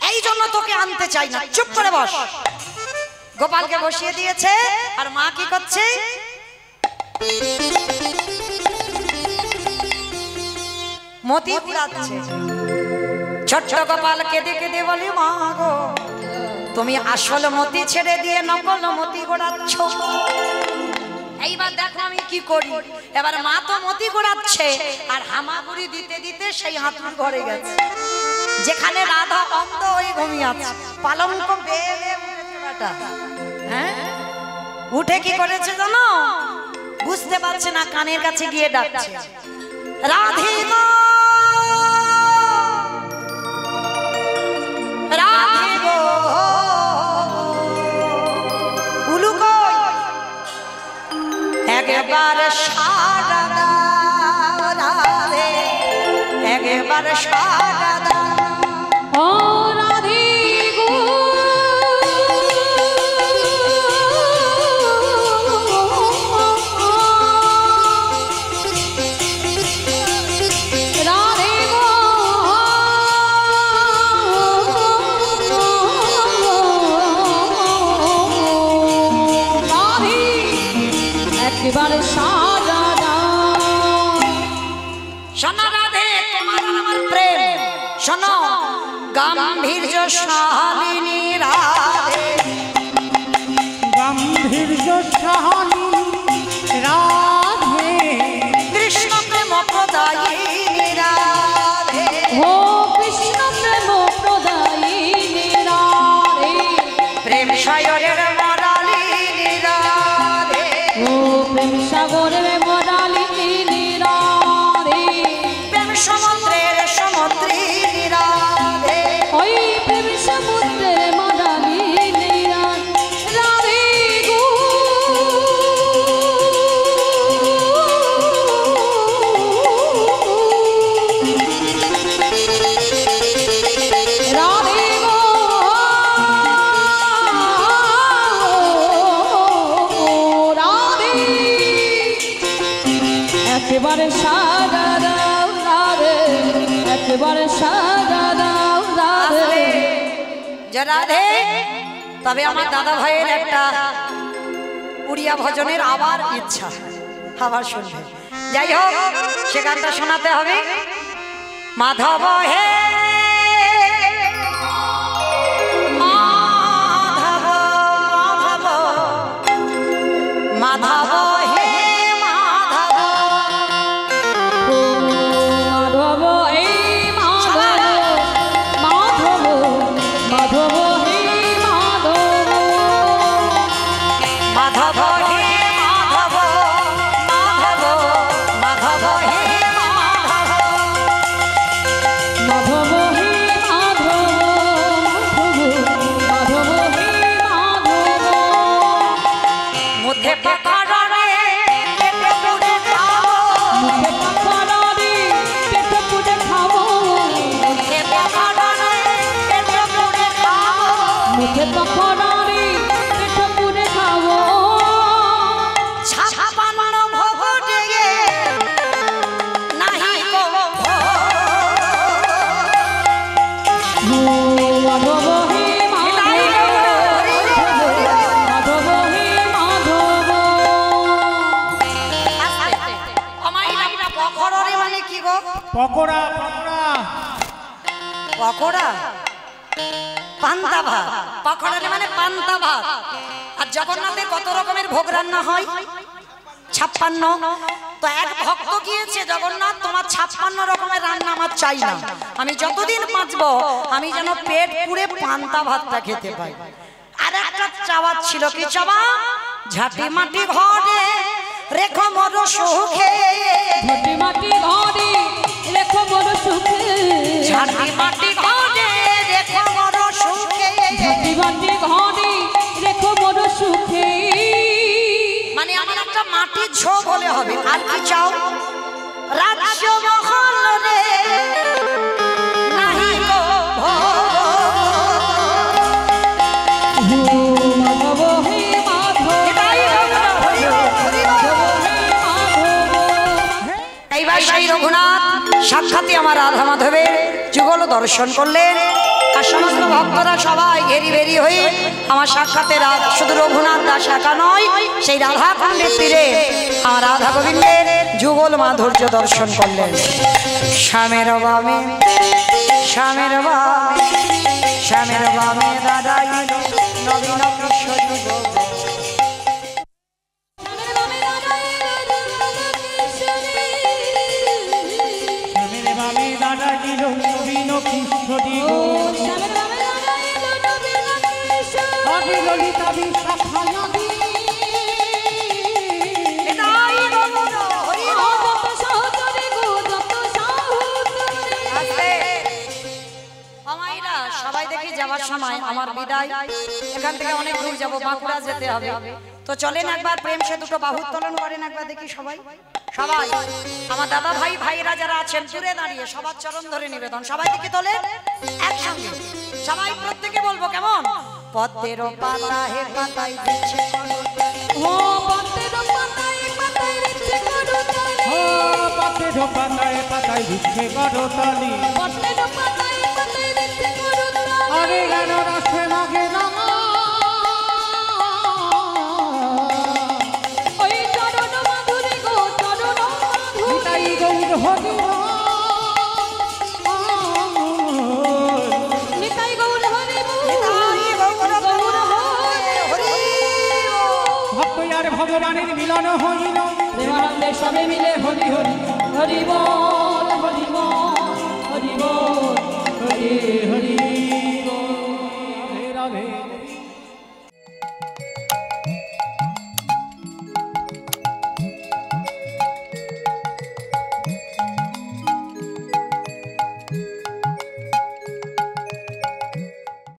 এই জন্য তোকে আনতে চাই না, চুপ করে বস। গোপালকে বসিয়ে দিয়েছে। আর মা কি করছে, মতি ঘুরাচ্ছে। ছোট্ট গোপাল কেঁদে কেঁদে বলে, মা গো তুমি আসল মতি ছেড়ে দিয়ে নকল মতি ঘোরাচ্ছ। এইবার এইবার দেখো আমি কি করি। এবার মা তো মতি ঘোরাচ্ছে আর হামাগুড়ি দিতে দিতে সেই হাতুর ঘরে গেছে, যেখানে রাধা অন্ধ হয়ে ঘুমিয়ে আছে। পালঙ্ক বেয়ে বেয়ে উঠেছে বেটা। হ্যাঁ, উঠে কি করেছে জানো? বুঝতে পারছে না, কানের কাছে গিয়ে ডাকছে, রাধে গো রাধে গো, উলু কই একবার সারা দাও রাধে, একবার সারা দাও। ও রাধে গো রাধে গো রাধে একবারে সারা দাও। শোনো রাধে, তোমার আর আমার প্রেম, শোনো গাম্ভীর্য শালিনী রাধে, গাম্ভীর্য সাহানি রাধে, কৃষ্ণ প্রেম প্রদায়িনী রাধে, ও কৃষ্ণ প্রেম প্রদায়িনী রাধে, প্রেম সাগরের মরালিনী রাধে, ও প্রেম সাগরের মরালিনী রাধে, প্রেম সমুদ্রের সমুদ্রিনী রাধে, ওই প্রেম সমুদ্রের মরালিনী রাধে গো রাধে গো রাধে একেবারে সারা দাও রাধে, একেবারে সারা দাও রাধে। যে রাধে। তবে আমার দাদা ভাইয়ের একটা উড়িয়া ভজনের আবার ইচ্ছা, আবার শুনবে। যাই হোক, সে গানটা শোনাতে হবে। মাধব হে মাধব, মাধব মাধব হে মাধব, মাধব এই মাধব, মাধব মাধব হে মাধব, মাধব হে মাধব, মাধব মাধব হে মাধব, মাধব হে মাধব, মাধব হে মাধব, মুখে পাখাড়া রে পেটে পুড়ে খাবো, মুখে পাখাড়া রে পেটে পুড়ে খাবো, মুখে পাখাড়া রে পেটে পুড়ে খাবো, মুখে পাখাড়া রে পেটে পুড়ে খাবো, ছাপান্ন ভোগ ডেগে নাহি গো মাধব হে মাধব, মাধব হে মাধব, পকড়রে মানে কি গো? পকোড়া পকোড়া পকোড়া পান্তা ভাত, পকড়রে মানে পান্তা ভাত। আর জগন্নাথের কত রকমের ভোগ রান্না হয়? 56। তো এক ভক্ত গিয়েছে, জগন্নাথ তোমার 56 রকমের রান্না আমার চাই না, আমি যতদিন বাঁচবো আমি যেন পেট পুড়ে পান্তা ভাতটা খেতে পাই। আর একটা চাওয়া ছিল, কি চাওয়া? ঝাঁটি মাটি ঘরে রেখো মোর সুখে, ঝাঁটি মাটি ঘরে রেখো মোর সুখে, ঝাঁটি মাটি ঘরে রেখো মোর সুখে, ঝাঁটি মাটি ঘরে রেখো মোর সুখে, মানে আমার একটা মাটির ঝোপ হলে হবে। আর কি চাও? রাজ্য মহল রে নাহি গো মাধব হে মাধব, এটাই রঘুনাথ, হরি বল, হরি বল। মাধব হে মাধব, এইবার সেই রঘুনাথ সাক্ষাৎই আমার রাধা মাধবের যুগল দর্শন করলেন। আর সমস্ত ভক্তরা সবাই ঘেরি বেরি হয়ে আমার সাক্ষাতে শুধু রঘুনাথ দাস একা নয়, সেই রাধা কুণ্ডের তীরে আমার রাধা গোবিন্দের যুগল মাধুর্য দর্শন করলেন। শ্যামের বামে, শ্যামের বামে, শ্যামের বামে দাঁড়াইল নবীন কিশোরী গো। শ্যামের বামে দাঁড়াইল কৃষ্ণজি ও গো শ্যামের নামে লাগাইল নবী রাকেশ আরে ললিতা বিশাখা নদী নিতাই গৌর হরি ও বল। যত সহচরে গো যত সহচরে আস্তে। আমাইরা সবাই দেখি যাওয়ার সময় আমার বিদায়, এখান থেকে অনেক দূর যাব, বাঁকুড়া যেতে হবে। তো চলেন একবার প্রেম সে দুটো বাহু উত্তোলন করেন একবার দেখি সবাই। সবাই আমার দাদা ভাই ভাইরা যারা আছেন দূরে দাঁড়িয়ে সবার চরণ ধরে নিবেদন, সবাই দেখি তোলেন একসঙ্গে। সবাই প্রত্যেকে বলবো কেমন? পদ্মের পাতা হে পাতায় দিচ্ছে ও পদ্মের পাতায় পাতায় দিচ্ছে করতালি ও পাতে ঢোপাতায় পাতায় দিচ্ছে করতালি পদ্মের পাতায় পাতায় দিচ্ছে করতালি আরে গান রাসে লাগে রামা ওই চরণ মাধুরী গো চরণ মাধুরী নিতাই গৌর হরি নিতাই গৌর হরি বল নিতাই গৌর গৌর হরি বল। ভক্ত আর ভগবানের মিলন হইল প্রেমানন্দে সবে মিলে হরি হরি হরি বল